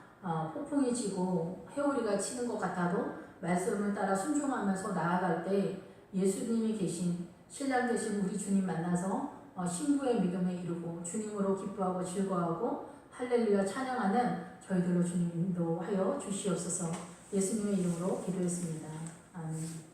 폭풍이 치고 회오리가 치는 것 같아도 말씀을 따라 순종하면서 나아갈 때 예수님이 계신 신랑 되신 우리 주님 만나서 신부의 믿음에 이르고 주님으로 기뻐하고 즐거워하고 할렐루야 찬양하는 저희들로 주님 인도하여 주시옵소서. 예수님의 이름으로 기도했습니다. 아멘.